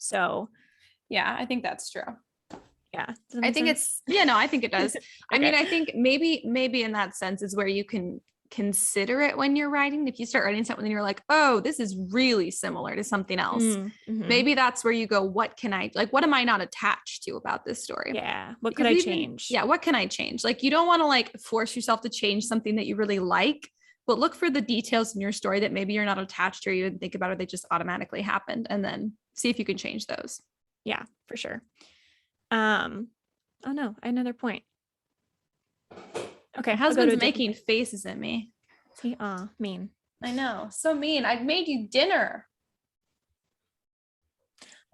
So I think that's true. I think sense? I think it does. I mean, I think maybe in that sense is where you can consider it when you're writing. If you start writing something and you're like, oh, this is really similar to something else. Mm-hmm. Maybe that's where you go, what am I not attached to about this story? Yeah. What could I change? Yeah. What can I change? Like, you don't want to like force yourself to change something that you really like, but look for the details in your story that maybe you're not attached to or you didn't think about, or they just automatically happened, and then see if you can change those. Yeah, for sure. Oh no, another point. Okay. My husband's making faces at me. See, mean. I know. So mean. I've made you dinner.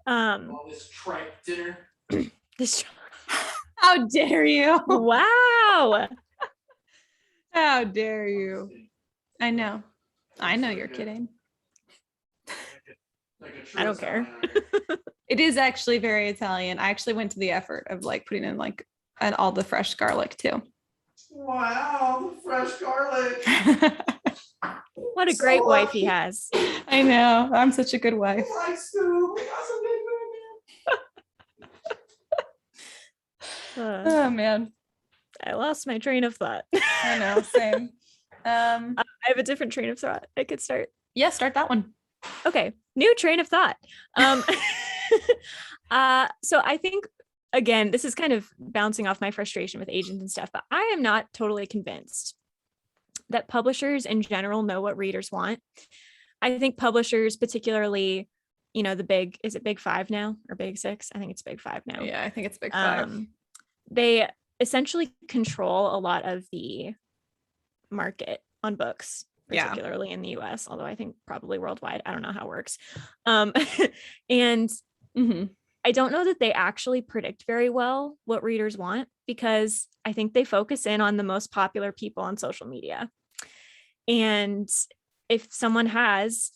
All this tripe dinner. How dare you? Wow. How dare you? I know you're kidding. I don't care. It is actually very Italian. I actually went to the effort of like putting in like all the fresh garlic too. Wow, the fresh garlic. What a great wife he has. I know. I'm such a good wife. Oh man. I lost my train of thought. I know, same. I have a different train of thought. I could start. Yeah, start that one. Okay, new train of thought. So I think, again, this is kind of bouncing off my frustration with agents and stuff, but I am not totally convinced that publishers in general know what readers want. I think publishers, particularly, is it Big Five now or Big Six? I think it's Big Five now. Yeah, I think it's Big Five. They essentially control a lot of the market on books, particularly in the US, although I think probably worldwide. I don't know how it works. And I don't know that they actually predict very well what readers want, because I think they focus in on the most popular people on social media. And if someone has,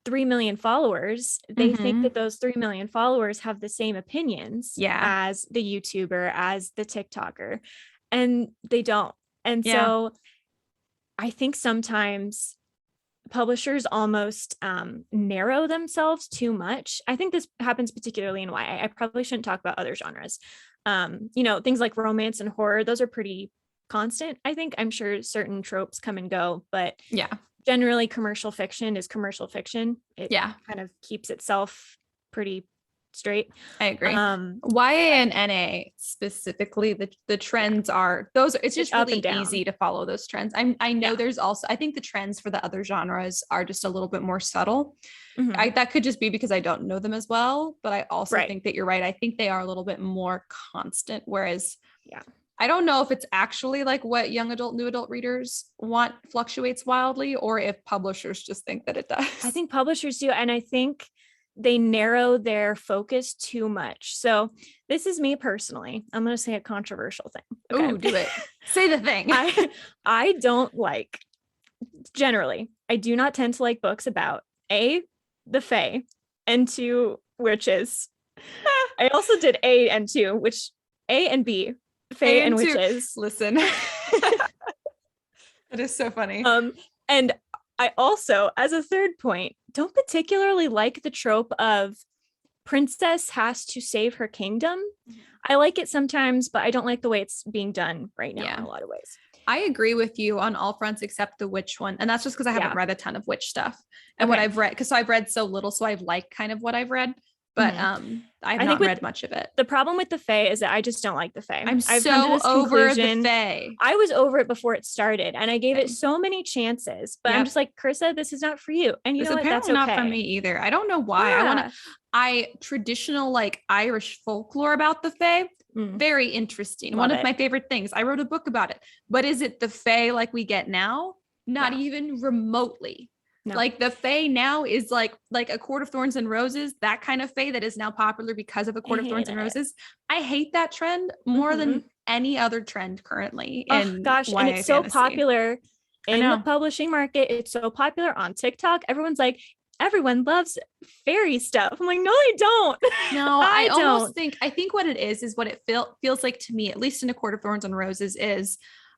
3 million followers, they think that those 3 million followers have the same opinions as the YouTuber, as the TikToker, and they don't. And so I think sometimes publishers almost narrow themselves too much. I think this happens particularly in YA. I probably shouldn't talk about other genres. Things like romance and horror, those are pretty constant. I'm sure certain tropes come and go, but generally commercial fiction is commercial fiction. It kind of keeps itself pretty straight. I agree. YA and NA specifically, the trends are those. It's just really easy to follow those trends. I know there's also, I think the trends for the other genres are just a little bit more subtle. That could just be because I don't know them as well, but I also think that you're right. I think they are a little bit more constant, whereas I don't know if it's actually like what young adult, new adult readers want fluctuates wildly, or if publishers just think that it does. I think publishers do. And I think they narrow their focus too much. So this is me personally. I'm going to say a controversial thing. Okay? Oh, do it. Say the thing. I don't like, generally, I do not tend to like books about A, the Fae, and 2, witches. I also did A and 2, which A and B, Fae and witches. Listen. That is so funny. And I also, as a third point, don't particularly like the trope of princess has to save her kingdom. I like it sometimes, but I don't like the way it's being done right now in a lot of ways. I agree with you on all fronts except the witch one. And that's just because I haven't read a ton of witch stuff. And what I've read, because I've read so little, so I've liked kind of what I've read. But I have not read much of it. The problem with the Fae is that I just don't like the Fae. I've so over the Fae. I was over it before it started, and I gave it so many chances. But I'm just like, Carissa, this is not for you. And you know what? That's okay. Not for me either. I don't know why. Traditional like Irish folklore about the Fae. Very interesting. One of my favorite things. I wrote a book about it. But is it the Fae like we get now? Not even remotely. No. Like the Fae now is like A Court of Thorns and Roses, that kind of Fae that is now popular because of A Court of Thorns and Roses. I hate that trend more than any other trend currently. And it's so popular in the publishing market. It's so popular on TikTok. Everyone loves fairy stuff. I'm like, no, I don't. No, I think what it is what it feels like to me, at least in A Court of Thorns and Roses, is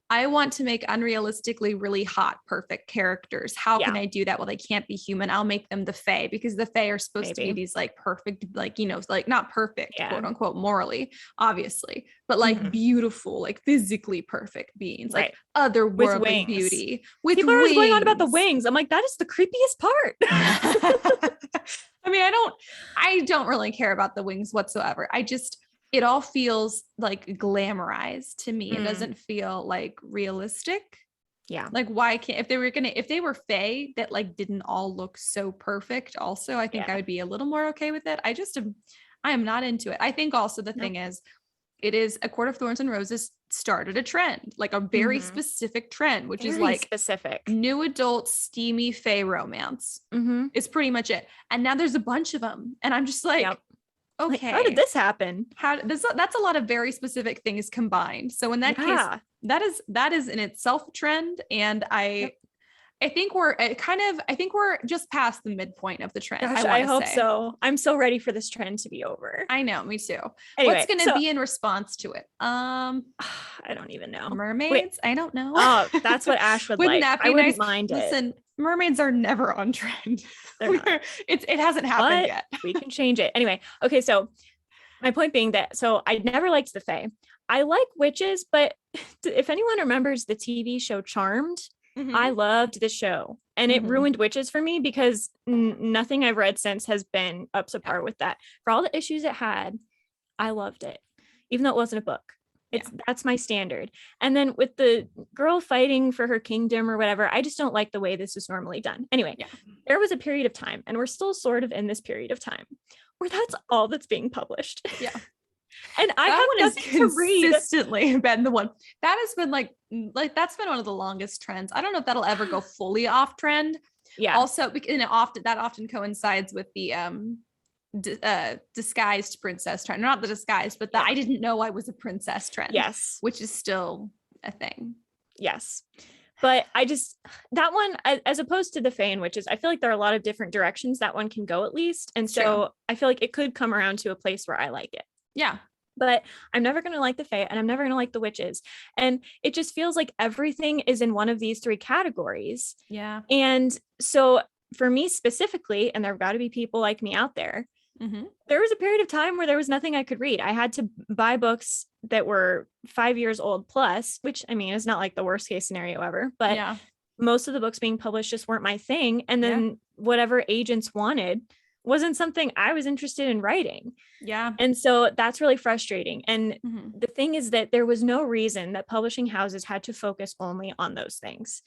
I want to make unrealistically really hot, perfect characters. How can Yeah. I do that? Well, they can't be human. I'll make them the Fae, because the Fae are supposed to be Maybe. these like perfect, like, you know, like not perfect, Yeah. quote unquote, morally, obviously, but like Mhm. beautiful, like physically perfect beings, Right. like otherworldly wings. beauty with People are always going on about the wings. wings. I'm like, that is the creepiest part. I mean, I don't really care about the wings whatsoever. It all feels like glamorized to me. It Mm. doesn't feel like realistic. Yeah. Like, why can't, if they were Fae that like didn't all look so perfect also, I think Yeah. I would be a little more okay with it. I am not into it. I think also the thing is, it is A Court of Thorns and Roses started a trend, like a very Mhm. specific trend, which is Very like specific. new adult steamy Fae romance. Mm-hmm. It's pretty much it. And now there's a bunch of them. And I'm just like, Yep. Like, okay, how did this happen? That's a lot of very specific things combined. So in that case, Yeah. that is in itself a trend. And I think we're just past the midpoint of the trend. Gosh, I I hope say. so. I'm so ready for this trend to be over. I know, me too. Anyway, What's going to so- be in response to it? I don't even know. Mermaids? Wait. I don't know. Oh, that's what Ash would Wouldn't like. that be I wouldn't nice? mind it. Listen, mermaids are never on trend. They're not. It hasn't happened But yet. we can change it. Anyway, okay, so my point being that, so I never liked the Fae. I like witches, but if anyone remembers the TV show Charmed, I loved the show, and it Mhm. ruined witches for me because nothing I've read since has been up to par with that. For all the issues it had, I loved it, even though it wasn't a book. That's my standard. And then with the girl fighting for her kingdom or whatever, I just don't like the way this is normally done. Anyway, there was a period of time, and we're still sort of in this period of time, where that's all that's being published. Yeah. And I That have one has nothing to read. consistently been the one that has been like that's been one of the longest trends. I don't know if that'll ever go fully off trend. Yeah. Also, that often coincides with the disguised princess trend. Not the disguised, but I didn't know I was a princess trend. Yes. Which is still a thing. Yes. But that one, as opposed to the Fae and Witches, I feel like there are a lot of different directions that one can go at least. And so I feel like it could come around to a place where I like it. Yeah. But I'm never going to like the Fae, and I'm never going to like the Witches. And it just feels like everything is in one of these three categories. Yeah. And so for me specifically, and there've got to be people like me out there, there was a period of time where there was nothing I could read. I had to buy books that were 5 years old plus, which I mean, is not like the worst case scenario ever, but most of the books being published just weren't my thing. And then whatever agents wanted wasn't something I was interested in writing. Yeah. And so that's really frustrating. And the thing is that there was no reason that publishing houses had to focus only on those things.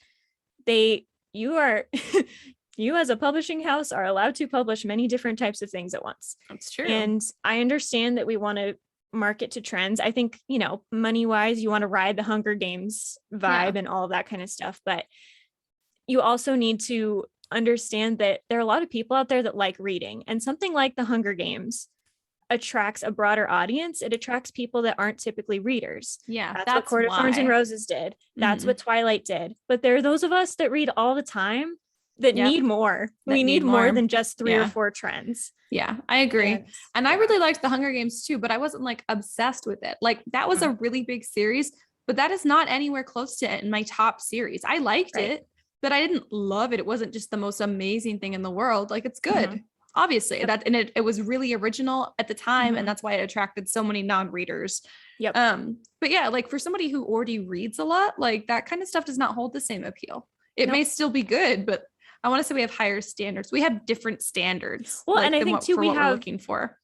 You as a publishing house are allowed to publish many different types of things at once. That's true. And I understand that we want to market to trends. I think, money wise, you want to ride the Hunger Games vibe and all of that kind of stuff. But you also need to understand that there are a lot of people out there that like reading, and something like the Hunger Games attracts a broader audience. It attracts people that aren't typically readers. Yeah. That's what Court of Thorns and Roses did. That's what Twilight did. But there are those of us that read all the time that need more. We need more than just 3 or 4 trends. Yeah, I agree. And I really liked the Hunger Games too, but I wasn't like obsessed with it. Like that was a really big series, but that is not anywhere close to it in my top series. I liked it, but I didn't love it. It wasn't just the most amazing thing in the world. Like it's good, obviously. It was really original at the time, and that's why it attracted so many non-readers. Yep. But yeah, like for somebody who already reads a lot, like that kind of stuff does not hold the same appeal. It may still be good, but I want to say we have higher standards. We have different standards. Well, and I think too, we have we're looking for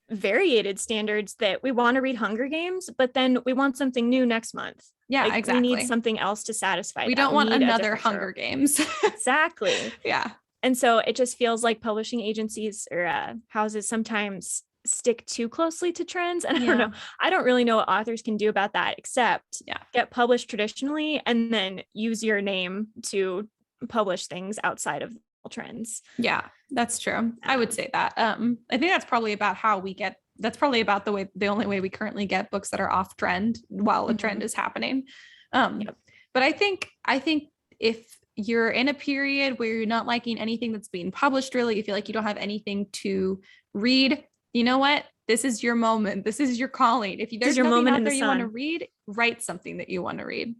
variated standards that we want to read Hunger Games, but then we want something new next month. Yeah, like, exactly. We need something else to satisfy. We don't want another Hunger Games. Exactly. Yeah. And so it just feels like publishing agencies or houses sometimes stick too closely to trends. And I don't know. I don't really know what authors can do about that, except get published traditionally and then use your name to publish things outside of trends. Yeah, that's true. I would say that. I think that's probably about the only way we currently get books that are off trend while a trend is happening. But I think if you're in a period where you're not liking anything that's being published, really, you feel like you don't have anything to read, you know what? This is your moment. This is your calling. If there's nothing out there you want to read, write something that you want to read.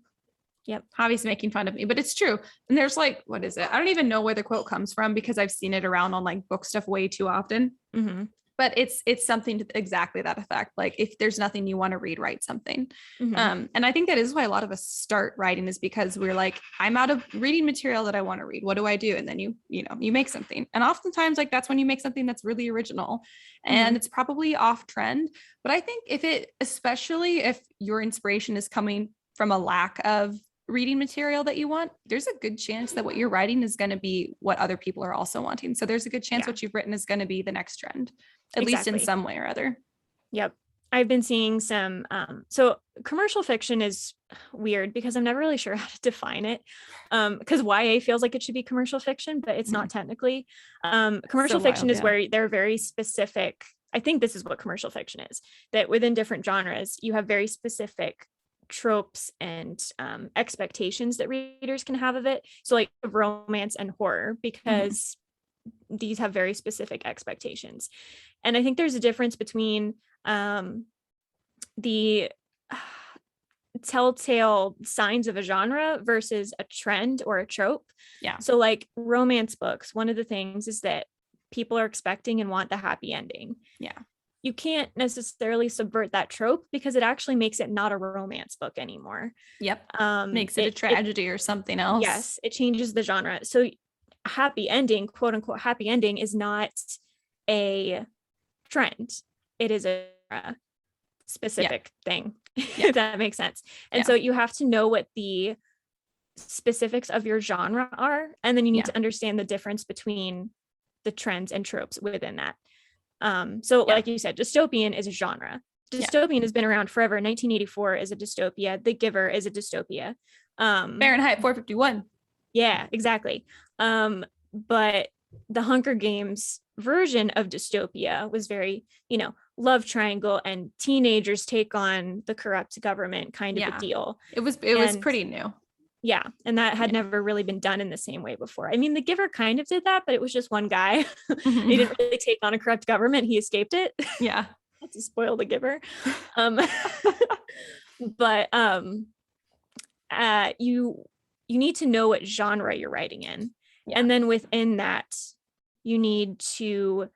Yep. Javi's making fun of me, but it's true. And there's like, what is it? I don't even know where the quote comes from because I've seen it around on like book stuff way too often. Mm-hmm. But it's something to exactly that effect. Like if there's nothing you want to read, write something. Mm-hmm. And I think that is why a lot of us start writing, is because we're like, I'm out of reading material that I want to read. What do I do? And then you make something. And oftentimes like that's when you make something that's really original and it's probably off trend. But I think especially if your inspiration is coming from a lack of reading material that you want, there's a good chance that what you're writing is going to be what other people are also wanting. So there's a good chance what you've written is going to be the next trend, at least in some way or other. Yep. I've been seeing some, so commercial fiction is weird because I'm never really sure how to define it. Because YA feels like it should be commercial fiction, but it's not technically. Commercial fiction is where they're very specific. I think this is what commercial fiction is, that within different genres, you have very specific tropes and expectations that readers can have of it. So like romance and horror, because these have very specific expectations. And I think there's a difference between the telltale signs of a genre versus a trend or a trope. Yeah. So like romance books, one of the things is that people are expecting and want the happy ending. Yeah. You can't necessarily subvert that trope because it actually makes it not a romance book anymore. Yep. Makes it a tragedy or something else. Yes, it changes the genre. So happy ending, quote unquote, happy ending is not a trend. It is a specific thing, if that makes sense. And so you have to know what the specifics of your genre are, and then you need to understand the difference between the trends and tropes within that. So like you said, dystopian is a genre. Dystopian has been around forever. 1984 is a dystopia. The Giver is a dystopia. Fahrenheit 451. Yeah, exactly. But the Hunger Games version of dystopia was very, love triangle and teenagers take on the corrupt government kind of a deal. It was pretty new. Yeah. And that had never really been done in the same way before. I mean, The Giver kind of did that, but it was just one guy. He didn't really take on a corrupt government. He escaped it. Yeah. Not to spoil The Giver. But you need to know what genre you're writing in. Yeah. And then within that, you need to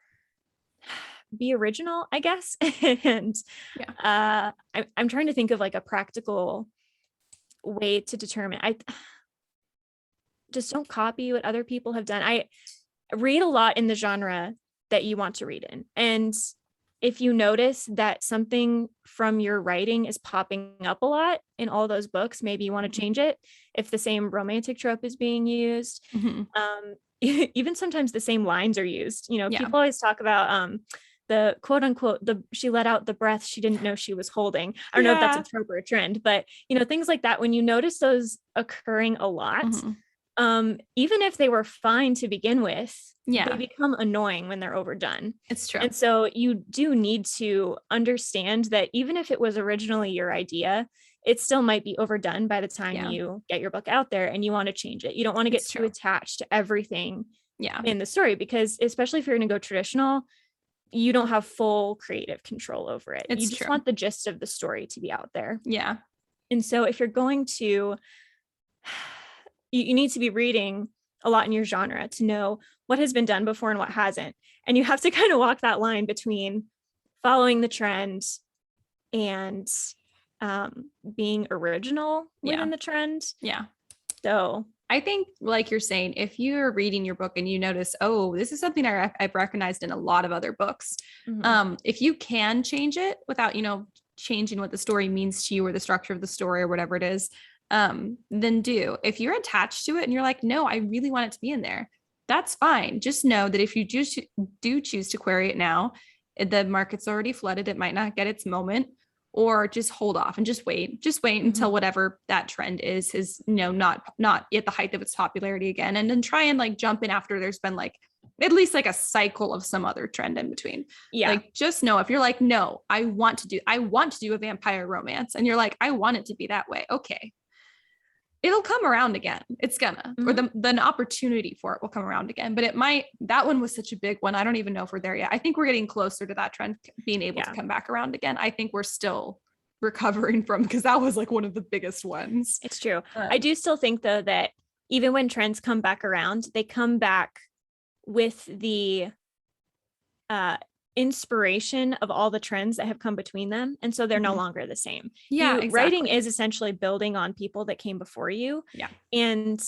be original, I guess. And I'm trying to think of like a practical way to determine. I just don't copy what other people have done. I read a lot in the genre that you want to read in. And if you notice that something from your writing is popping up a lot in all those books, maybe you want to change it. If the same romantic trope is being used, even sometimes the same lines are used. People always talk about the quote unquote, she let out the breath she didn't know she was holding. I don't know if that's a trope or a trend, but things like that, when you notice those occurring a lot, even if they were fine to begin with, they become annoying when they're overdone. It's true. And so you do need to understand that even if it was originally your idea, it still might be overdone by the time you get your book out there, and you want to change it. You don't want to get too attached to everything in the story, because especially if you're going to go traditional, you don't have full creative control over it. You just want the gist of the story to be out there. Yeah. And so if you're going to, you need to be reading a lot in your genre to know what has been done before and what hasn't. And you have to kind of walk that line between following the trend and being original within the trend. Yeah. So I think, like you're saying, if you're reading your book and you notice, oh, this is something I've recognized in a lot of other books, if you can change it without, changing what the story means to you or the structure of the story or whatever it is, then do. If you're attached to it and you're like, no, I really want it to be in there, that's fine. Just know that if you do choose to query it now, the market's already flooded. It might not get its moment. Or just hold off and just wait until whatever that trend is not at the height of its popularity again. And then try and like jump in after there's been like at least like a cycle of some other trend in between. Yeah. Like just know if you're like, no, I want to do a vampire romance. And you're like, I want it to be that way. Okay. It'll come around again. It's gonna, or the opportunity for it will come around again, but that one was such a big one. I don't even know if we're there yet. I think we're getting closer to that trend being able to come back around again. I think we're still recovering from, because that was like one of the biggest ones. It's true. I do still think though that even when trends come back around, they come back with the inspiration of all the trends that have come between them, and so they're no longer the same. Yeah, exactly. Writing is essentially building on people that came before you. Yeah. And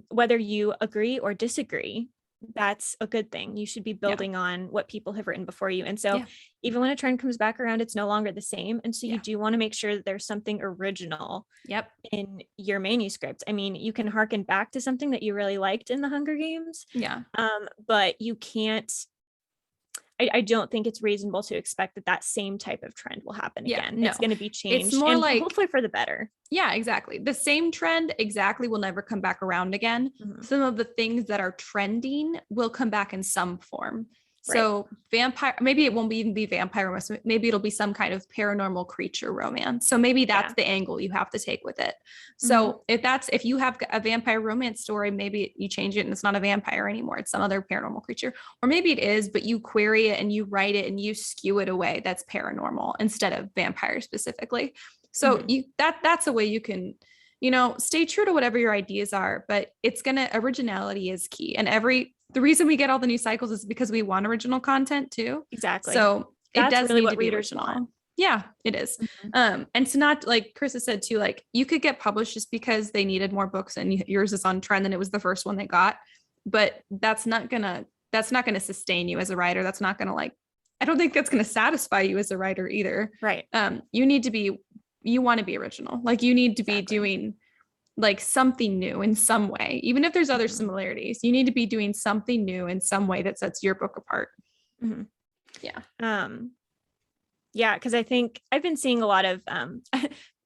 whether you agree or disagree, that's a good thing. You should be building on what people have written before you. And so even when a trend comes back around, it's no longer the same. And so you do want to make sure that there's something original in your manuscript. I mean, you can harken back to something that you really liked in the Hunger Games. Yeah. But you can't, I don't think it's reasonable to expect that that same type of trend will happen again. No. It's going to be changed. It's more and like, hopefully for the better. Yeah, exactly. The same trend exactly will never come back around again. Some of the things that are trending will come back in some form. Right. So vampire, maybe it won't even be vampire romance. Maybe it'll be some kind of paranormal creature romance. So maybe that's the angle you have to take with it. So if you have a vampire romance story, maybe you change it and it's not a vampire anymore. It's some other paranormal creature, or maybe it is, but you query it and you write it and you skew it away. That's paranormal instead of vampire specifically. So that's a way you can, stay true to whatever your ideas are, but originality is key. And the reason we get all the new cycles is because we want original content too. Exactly. So that's it does really need what to be readers original. want. Yeah, it is. And to not, like Chris has said too, like you could get published just because they needed more books and yours is on trend and it was the first one they got, but that's not gonna sustain you as a writer. That's not gonna I don't think that's gonna satisfy you as a writer either. Right. You want to be original. Like you need to be doing like something new in some way, even if there's other similarities. You need to be doing something new in some way that sets your book apart. Yeah, because I think I've been seeing a lot of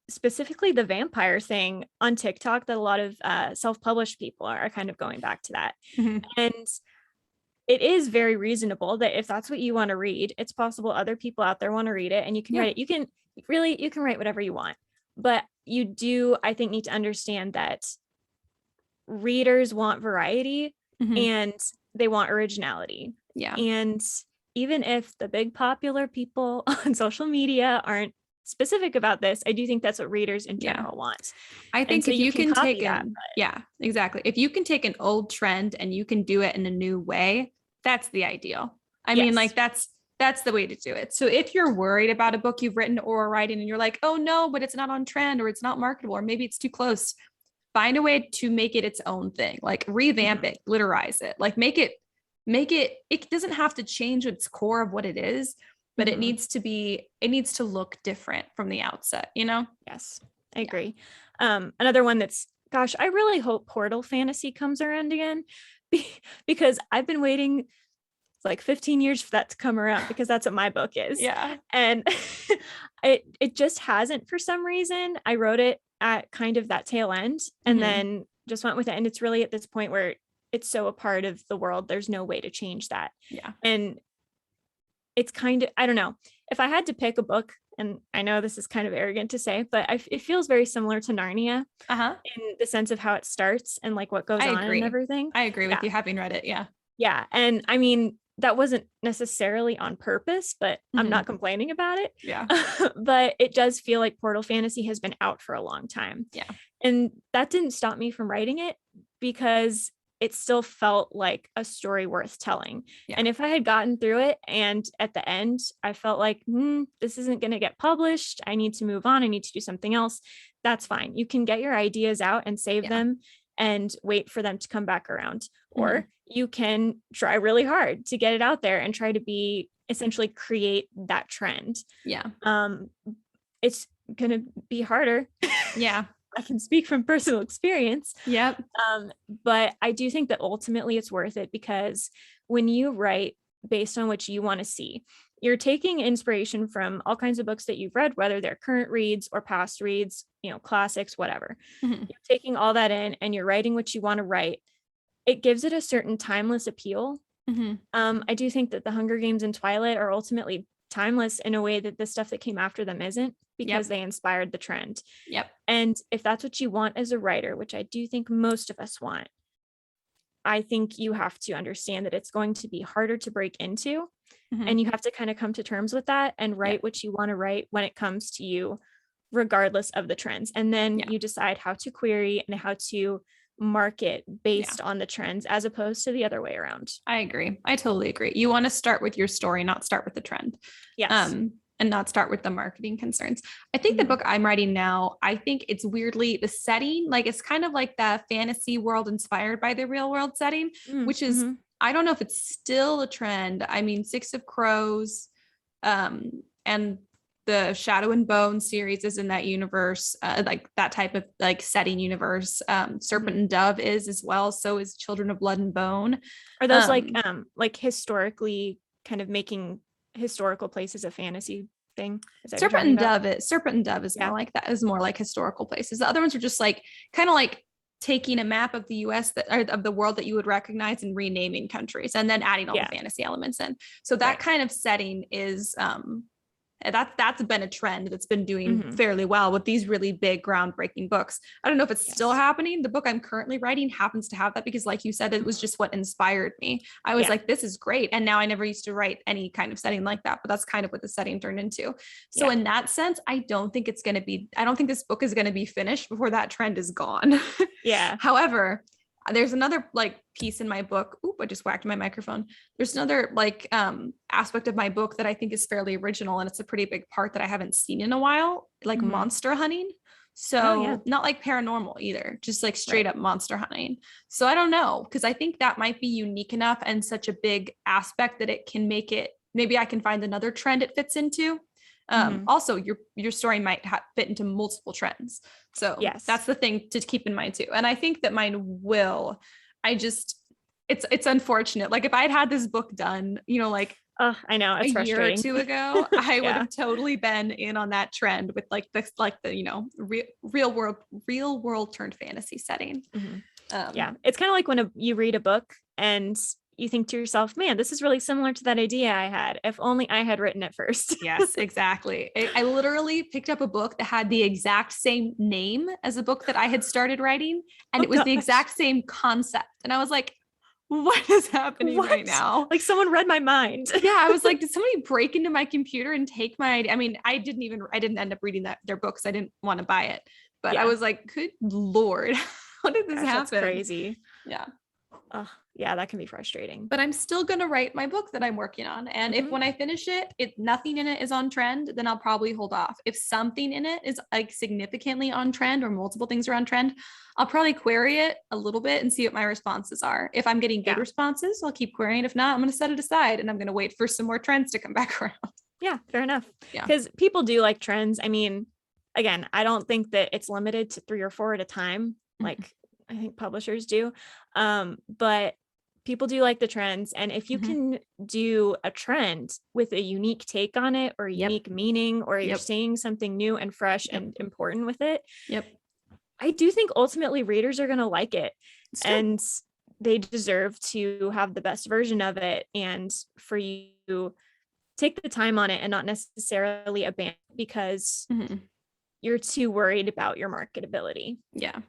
specifically the vampire thing on TikTok, that a lot of self-published people are kind of going back to that. And it is very reasonable that if that's what you want to read, it's possible other people out there want to read it and you can write it. You can write whatever you want, but you do, I think, need to understand that readers want variety and they want originality. Yeah. And even if the big popular people on social media aren't specific about this, I do think that's what readers in general want. I think if you can take exactly. If you can take an old trend and you can do it in a new way, that's the ideal. I mean, like that's the way to do it. So if you're worried about a book you've written or writing and you're like, oh no, but it's not on trend or it's not marketable, or maybe it's too close, find a way to make it its own thing, like revamp it, glitterize it, like make it, it doesn't have to change its core of what it is, but it needs to look different from the outset, Yes, I agree. Another one that's, gosh, I really hope Portal Fantasy comes around again because I've been waiting like 15 years for that to come around, because that's what my book is. Yeah. And it just hasn't for some reason. I wrote it at kind of that tail end and then just went with it. And it's really at this point where it's so a part of the world, there's no way to change that. Yeah. And it's kind of, I don't know, if I had to pick a book, and I know this is kind of arrogant to say, but it feels very similar to Narnia in the sense of how it starts and like what goes on and everything. I agree with you, having read it. Yeah. Yeah. And I mean, that wasn't necessarily on purpose, but I'm not complaining about it. Yeah. But it does feel like Portal Fantasy has been out for a long time. Yeah. And that didn't stop me from writing it, because it still felt like a story worth telling. Yeah. And if I had gotten through it and at the end, I felt like, this isn't going to get published, I need to move on, I need to do something else, that's fine. You can get your ideas out and save them and wait for them to come back around. Or you can try really hard to get it out there and try to essentially create that trend. Yeah. It's going to be harder. Yeah. I can speak from personal experience. Yep. But I do think that ultimately it's worth it, because when you write based on what you want to see, you're taking inspiration from all kinds of books that you've read, whether they're current reads or past reads, classics, whatever. You're taking all that in and you're writing what you want to write. It gives it a certain timeless appeal. I do think that the Hunger Games and Twilight are ultimately timeless in a way that the stuff that came after them isn't, because they inspired the trend. Yep. And if that's what you want as a writer, which I do think most of us want, I think you have to understand that it's going to be harder to break into, and you have to kind of come to terms with that and write what you want to write when it comes to you regardless of the trends. And then Yeah. you decide how to query and how to market based on the trends as opposed to the other way around. I agree. I totally agree. You want to start with your story, not start with the trend. Yes. And not start with the marketing concerns. I think the book I'm writing now, I think it's weirdly the setting, like it's kind of like the fantasy world inspired by the real world setting, which is, I don't know if it's still a trend. I mean, Six of Crows, and the Shadow and Bone series is in that universe, like that type of like setting universe. Serpent and Dove is as well. So is Children of Blood and Bone. Are those like historically kind of making historical places a fantasy thing? Serpent and Dove is more like that, is more like historical places. The other ones are just like kind of like taking a map of the US or of the world that you would recognize and renaming countries and then adding all the fantasy elements in. So that kind of setting is that's been a trend that's been doing fairly well with these really big groundbreaking books. I don't know if it's still happening. The book I'm currently writing happens to have that because like you said, it was just what inspired me. I was like, this is great. And now I never used to write any kind of setting like that, but that's kind of what the setting turned into. So in that sense, I don't think this book is going to be finished before that trend is gone. Yeah. However, there's another like piece in my book. Oop, I just whacked my microphone. There's another like aspect of my book that I think is fairly original. And it's a pretty big part that I haven't seen in a while, like monster hunting. So not like paranormal either, just like straight up monster hunting. So I don't know, because I think that might be unique enough and such a big aspect that it can make it, maybe I can find another trend it fits into. Also your story might fit into multiple trends. So that's the thing to keep in mind too. And I think that mine will, it's unfortunate. Like if I'd had this book done, like I know it's a year or two ago, I would have totally been in on that trend with like the real world turned fantasy setting. It's kind of like when you read a book and you think to yourself, man, this is really similar to that idea I had. If only I had written it first. Yes, exactly. I literally picked up a book that had the exact same name as a book that I had started writing. And it was the exact same concept. And I was like, what is happening right now? Like someone read my mind. Yeah. I was like, did somebody break into my computer and take I mean, I didn't end up reading their book because I didn't want to buy it. But I was like, good Lord, how did this happen? That's crazy. Yeah. Yeah, that can be frustrating. But I'm still going to write my book that I'm working on. And if when I finish it, if nothing in it is on trend, then I'll probably hold off. If something in it is like significantly on trend or multiple things are on trend, I'll probably query it a little bit and see what my responses are. If I'm getting good responses, I'll keep querying. If not, I'm going to set it aside and I'm going to wait for some more trends to come back around. Yeah, fair enough. Yeah. Because people do like trends. I mean, again, I don't think that it's limited to 3 or 4 at a time. Like I think publishers do. But people do like the trends. And if you can do a trend with a unique take on it or a unique meaning, or you're saying something new and fresh and important with it. I do think ultimately readers are going to like it and they deserve to have the best version of it. And for you to take the time on it and not necessarily abandon because you're too worried about your marketability. Yeah.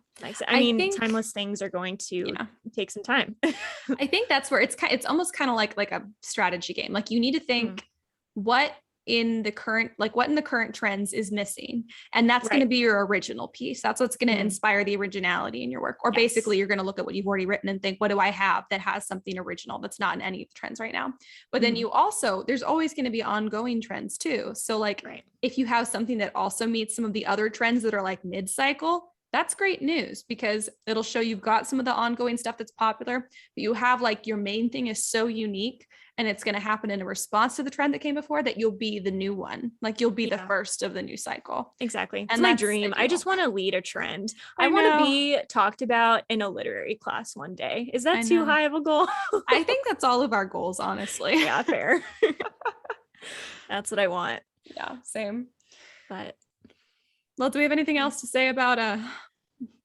I mean, timeless things are going to take some time. I think that's where it's almost kind of like a strategy game. Like you need to think what in the current trends is missing. And that's going to be your original piece. That's what's going to inspire the originality in your work. Or basically you're going to look at what you've already written and think, what do I have that has something original that's not in any of the trends right now? But then you also, there's always going to be ongoing trends too. So like if you have something that also meets some of the other trends that are like mid-cycle, that's great news because it'll show you've got some of the ongoing stuff that's popular, but you have like your main thing is so unique and it's going to happen in a response to the trend that came before that you'll be the new one. Like you'll be the first of the new cycle. Exactly. It's my dream. I just want to lead a trend. I want to be talked about in a literary class one day. Is that too high of a goal? I think that's all of our goals, honestly. Yeah, fair. That's what I want. Yeah, same. But well, do we have anything else to say about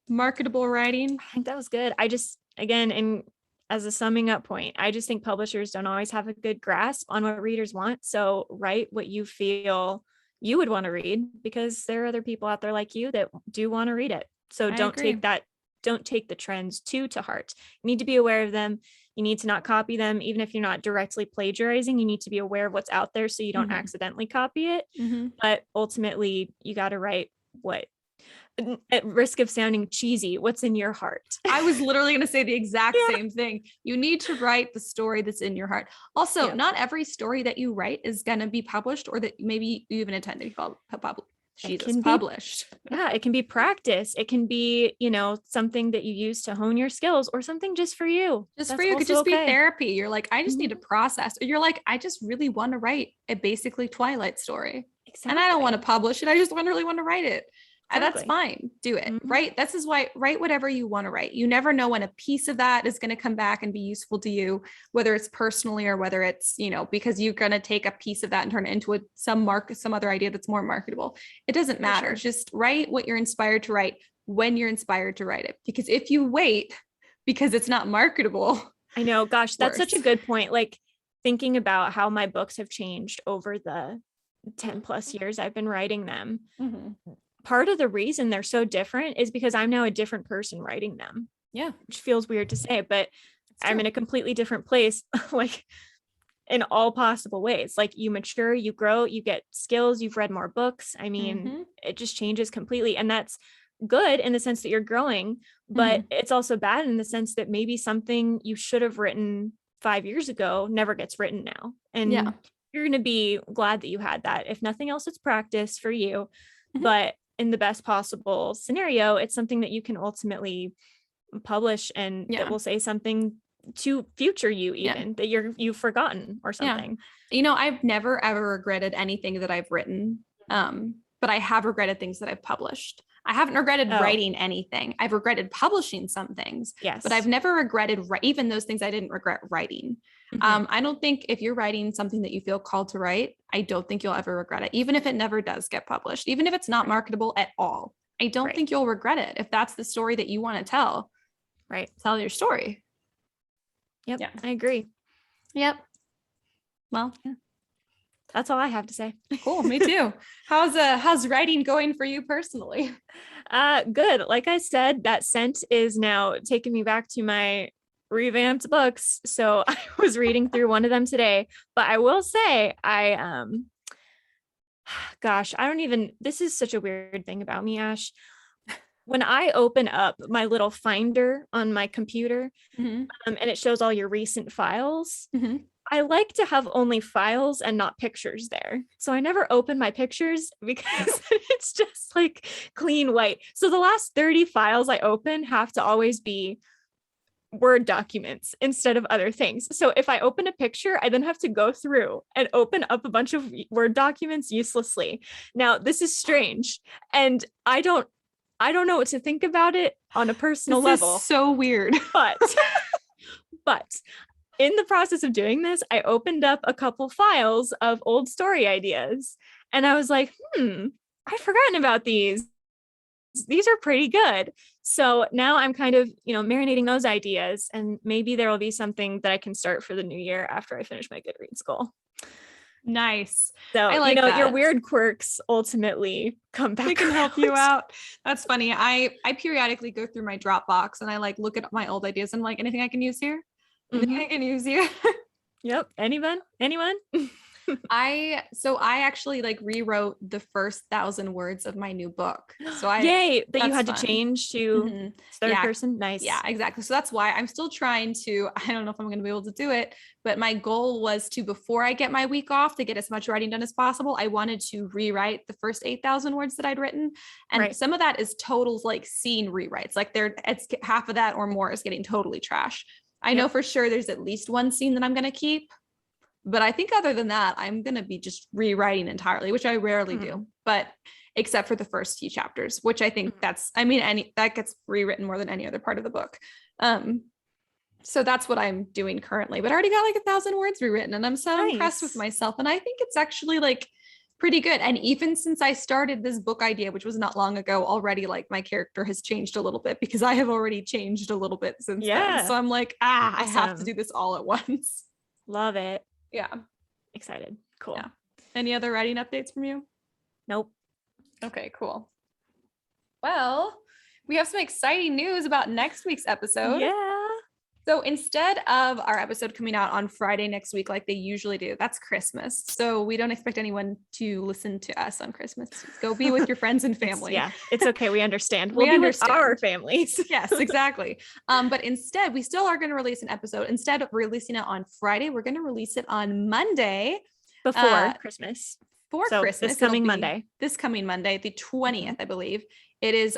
marketable writing? I think that was good. I just, again, and as a summing up point, I just think publishers don't always have a good grasp on what readers want. So write what you feel you would want to read because there are other people out there like you that do want to read it. So don't take the trends to heart. You need to be aware of them. You need to not copy them. Even if you're not directly plagiarizing, you need to be aware of what's out there so you don't accidentally copy it. But ultimately you got to write what, at risk of sounding cheesy, what's in your heart? I was literally going to say the exact Yeah. same thing. You need to write the story that's in your heart. Also, Yeah. not every story that you write is going to be published, or that maybe you even intend to be published. Yeah, it can be practice. It can be, something that you use to hone your skills, or something just for you. Just for That's you, it could also just be okay. therapy. You're like, I just need to process. Or you're like, I just really want to write a basically Twilight story. Exactly. And I don't want to publish it. I just really want to write it. And that's Exactly. fine. Do it. Mhm. Right. This is why write whatever you want to write. You never know when a piece of that is going to come back and be useful to you, whether it's personally or whether it's, because you're going to take a piece of that and turn it into some other idea that's more marketable. It doesn't matter. Sure. Just write what you're inspired to write when you're inspired to write it. Because if you wait because it's not marketable. I know, gosh, that's such a worse. good point. Like, thinking about how my books have changed over the 10 plus years I've been writing them. Mm-hmm. Part of the reason they're so different is because I'm now a different person writing them. Yeah. Which feels weird to say, but It's I'm true. in a completely different place, like in all possible ways. Like, you mature, you grow, you get skills, you've read more books. I mean, it just changes completely. And that's good in the sense that you're growing, but it's also bad in the sense that maybe something you should have written 5 years ago never gets written now. And Yeah. you're going to be glad that you had that. If nothing else, it's practice for you. Mhm. But in the best possible scenario, it's something that you can ultimately publish, and that will say something to future you, even that you've forgotten or something. I've never ever regretted anything that I've written. But I have regretted things that I've published. I haven't regretted writing anything. I've regretted publishing some things. Yes. But I've never regretted even those things I didn't regret writing. I don't think if you're writing something that you feel called to write, I don't think you'll ever regret it, even if it never does get published, even if it's not marketable at all. I don't think you'll regret it if that's the story that you want to tell. Right. Tell your story. Yep. Yeah. I agree. Yep. Well, that's all I have to say. Cool. Me too. How's writing going for you personally? Good. Like I said, that scent is now taking me back to my revamped books. So I was reading through one of them today, but I will say this is such a weird thing about me, Ash. When I open up my little finder on my computer, and it shows all your recent files, I like to have only files and not pictures there. So I never open my pictures because it's just like clean white. So the last 30 files I open have to always be Word documents instead of other things. So if I open a picture, I then have to go through and open up a bunch of Word documents uselessly. Now, this is strange, and I don't know what to think about it on a personal level. Is so weird. But in the process of doing this, I opened up a couple files of old story ideas, and I was like, I'd forgotten about these. These are pretty good. So now I'm kind of, marinating those ideas, and maybe there will be something that I can start for the new year after I finish my Goodreads goal. Nice. So, I like that. Your weird quirks ultimately come back. We can help you out. That's funny. I periodically go through my Dropbox and I look at my old ideas and anything I can use here. Anything I can use here. Yep. Anyone? I actually rewrote the first 1,000 words of my new book. So you had to change to third person. Nice. Yeah, exactly. So that's why I'm still trying to, I don't know if I'm going to be able to do it, but my goal was to, before I get my week off, to get as much writing done as possible. I wanted to rewrite the first 8,000 words that I'd written. And some of that is totals scene rewrites. It's half of that or more is getting totally trash. I know for sure there's at least one scene that I'm going to keep. But I think other than that, I'm going to be just rewriting entirely, which I rarely do, but except for the first few chapters, which I think that gets rewritten more than any other part of the book. So that's what I'm doing currently, but I already got 1,000 words rewritten, and I'm so impressed with myself. And I think it's actually pretty good. And even since I started this book idea, which was not long ago, already my character has changed a little bit because I have already changed a little bit since then. So I'm I have to do this all at once. Love it. Yeah. Excited. Cool. Yeah. Any other writing updates from you? Nope. Okay, cool. Well, we have some exciting news about next week's episode. Yeah. So instead of our episode coming out on Friday next week, like they usually do, that's Christmas. So we don't expect anyone to listen to us on Christmas. Go be with your friends and family. It's okay. We understand. We We'll be understand. with our families. Yes, exactly. But instead, we still are going to release an episode. Instead of releasing it on Friday, we're going to release it on Monday. Before Christmas. For So Christmas. This coming Monday, the 20th, I believe. It is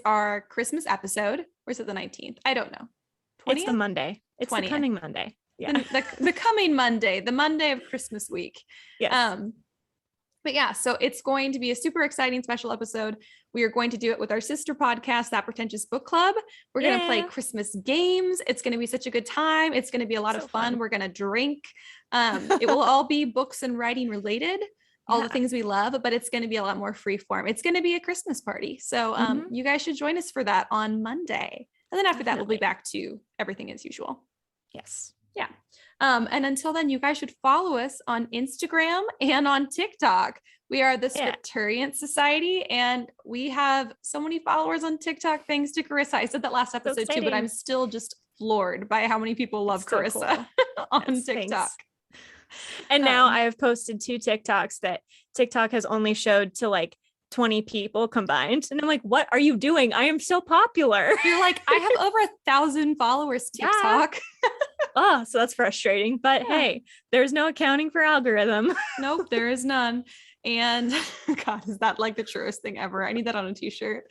our Christmas episode. Or is it the 19th? I don't know. 20th? It's the Monday. It's 20th. the coming Monday. Yeah. The coming Monday, the Monday of Christmas week. Yes. But yeah, so it's going to be a super exciting special episode. We are going to do it with our sister podcast, That Pretentious Book Club. We're going to play Christmas games. It's going to be such a good time. It's going to be a lot of fun. We're going to drink. It will all be books and writing related, all the things we love, but it's going to be a lot more free form. It's going to be a Christmas party. So you guys should join us for that on Monday. And then after that, we'll be back to everything as usual. Yes. Yeah. And until then, you guys should follow us on Instagram and on TikTok. We are the Scripturian Society, and we have so many followers on TikTok thanks to Carissa. I said that last episode too, but I'm still just floored by how many people love Carissa on TikTok. Thanks. And now I have posted 2 TikToks that TikTok has only showed to like 20 people combined. And I'm like, what are you doing? I am so popular. You're like, I have over 1,000 followers, TikTok. Oh, so that's frustrating. But hey, there's no accounting for algorithm. Nope, there is none. And God, is that like the truest thing ever? I need that on a t-shirt.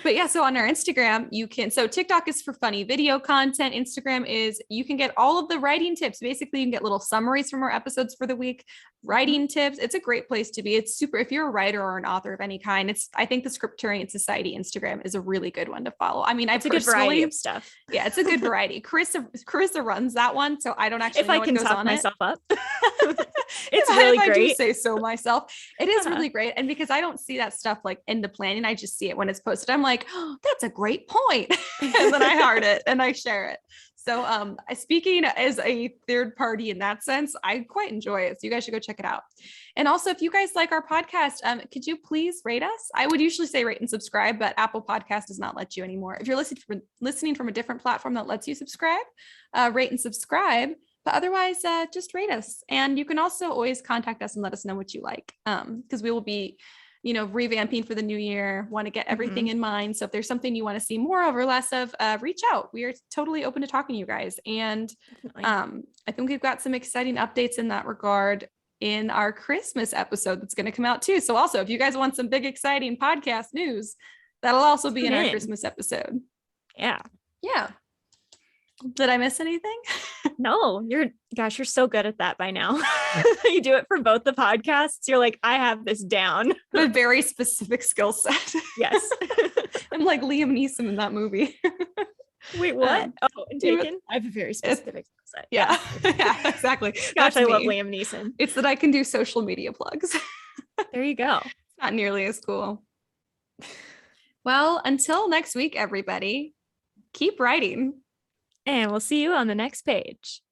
But yeah, so on our Instagram, so TikTok is for funny video content. Instagram is, you can get all of the writing tips. Basically, you can get little summaries from our episodes for the week, writing tips. It's a great place to be. It's super, if you're a writer or an author of any kind, I think the Scripturian Society Instagram is a really good one to follow. I mean, it's a good variety of stuff. Yeah, it's a good variety. Carissa runs that one, so I don't actually know what goes on myself it. Up. It's really great. I do say so myself. It is really great. And because I don't see that stuff like in the planning, I just see it when it's posted. I'm like, oh, that's a great point. And then I heart it and I share it. So speaking as a third party in that sense, I quite enjoy it. So you guys should go check it out. And also, if you guys like our podcast, could you please rate us? I would usually say rate and subscribe, but Apple Podcast does not let you anymore. If you're listening from a different platform that lets you subscribe, rate and subscribe. But otherwise, just rate us. And you can also always contact us and let us know what you like, because we will be, revamping for the new year, want to get everything in mind. So if there's something you want to see more of or less of, reach out. We are totally open to talking to you guys. And I think we've got some exciting updates in that regard in our Christmas episode that's going to come out too. So also, if you guys want some big, exciting podcast news, that'll also be in our Christmas episode. Yeah. Did I miss anything? No, you're so good at that by now. You do it for both the podcasts. You're like, I have this down. A very specific skill set. Yes. I'm like Liam Neeson in that movie. Wait, what? And Taken? I have a very specific skill set. Yeah. Yeah, exactly. Gosh, I love Liam Neeson. It's that I can do social media plugs. There you go. It's not nearly as cool. Well, until next week, everybody, keep writing. And we'll see you on the next page.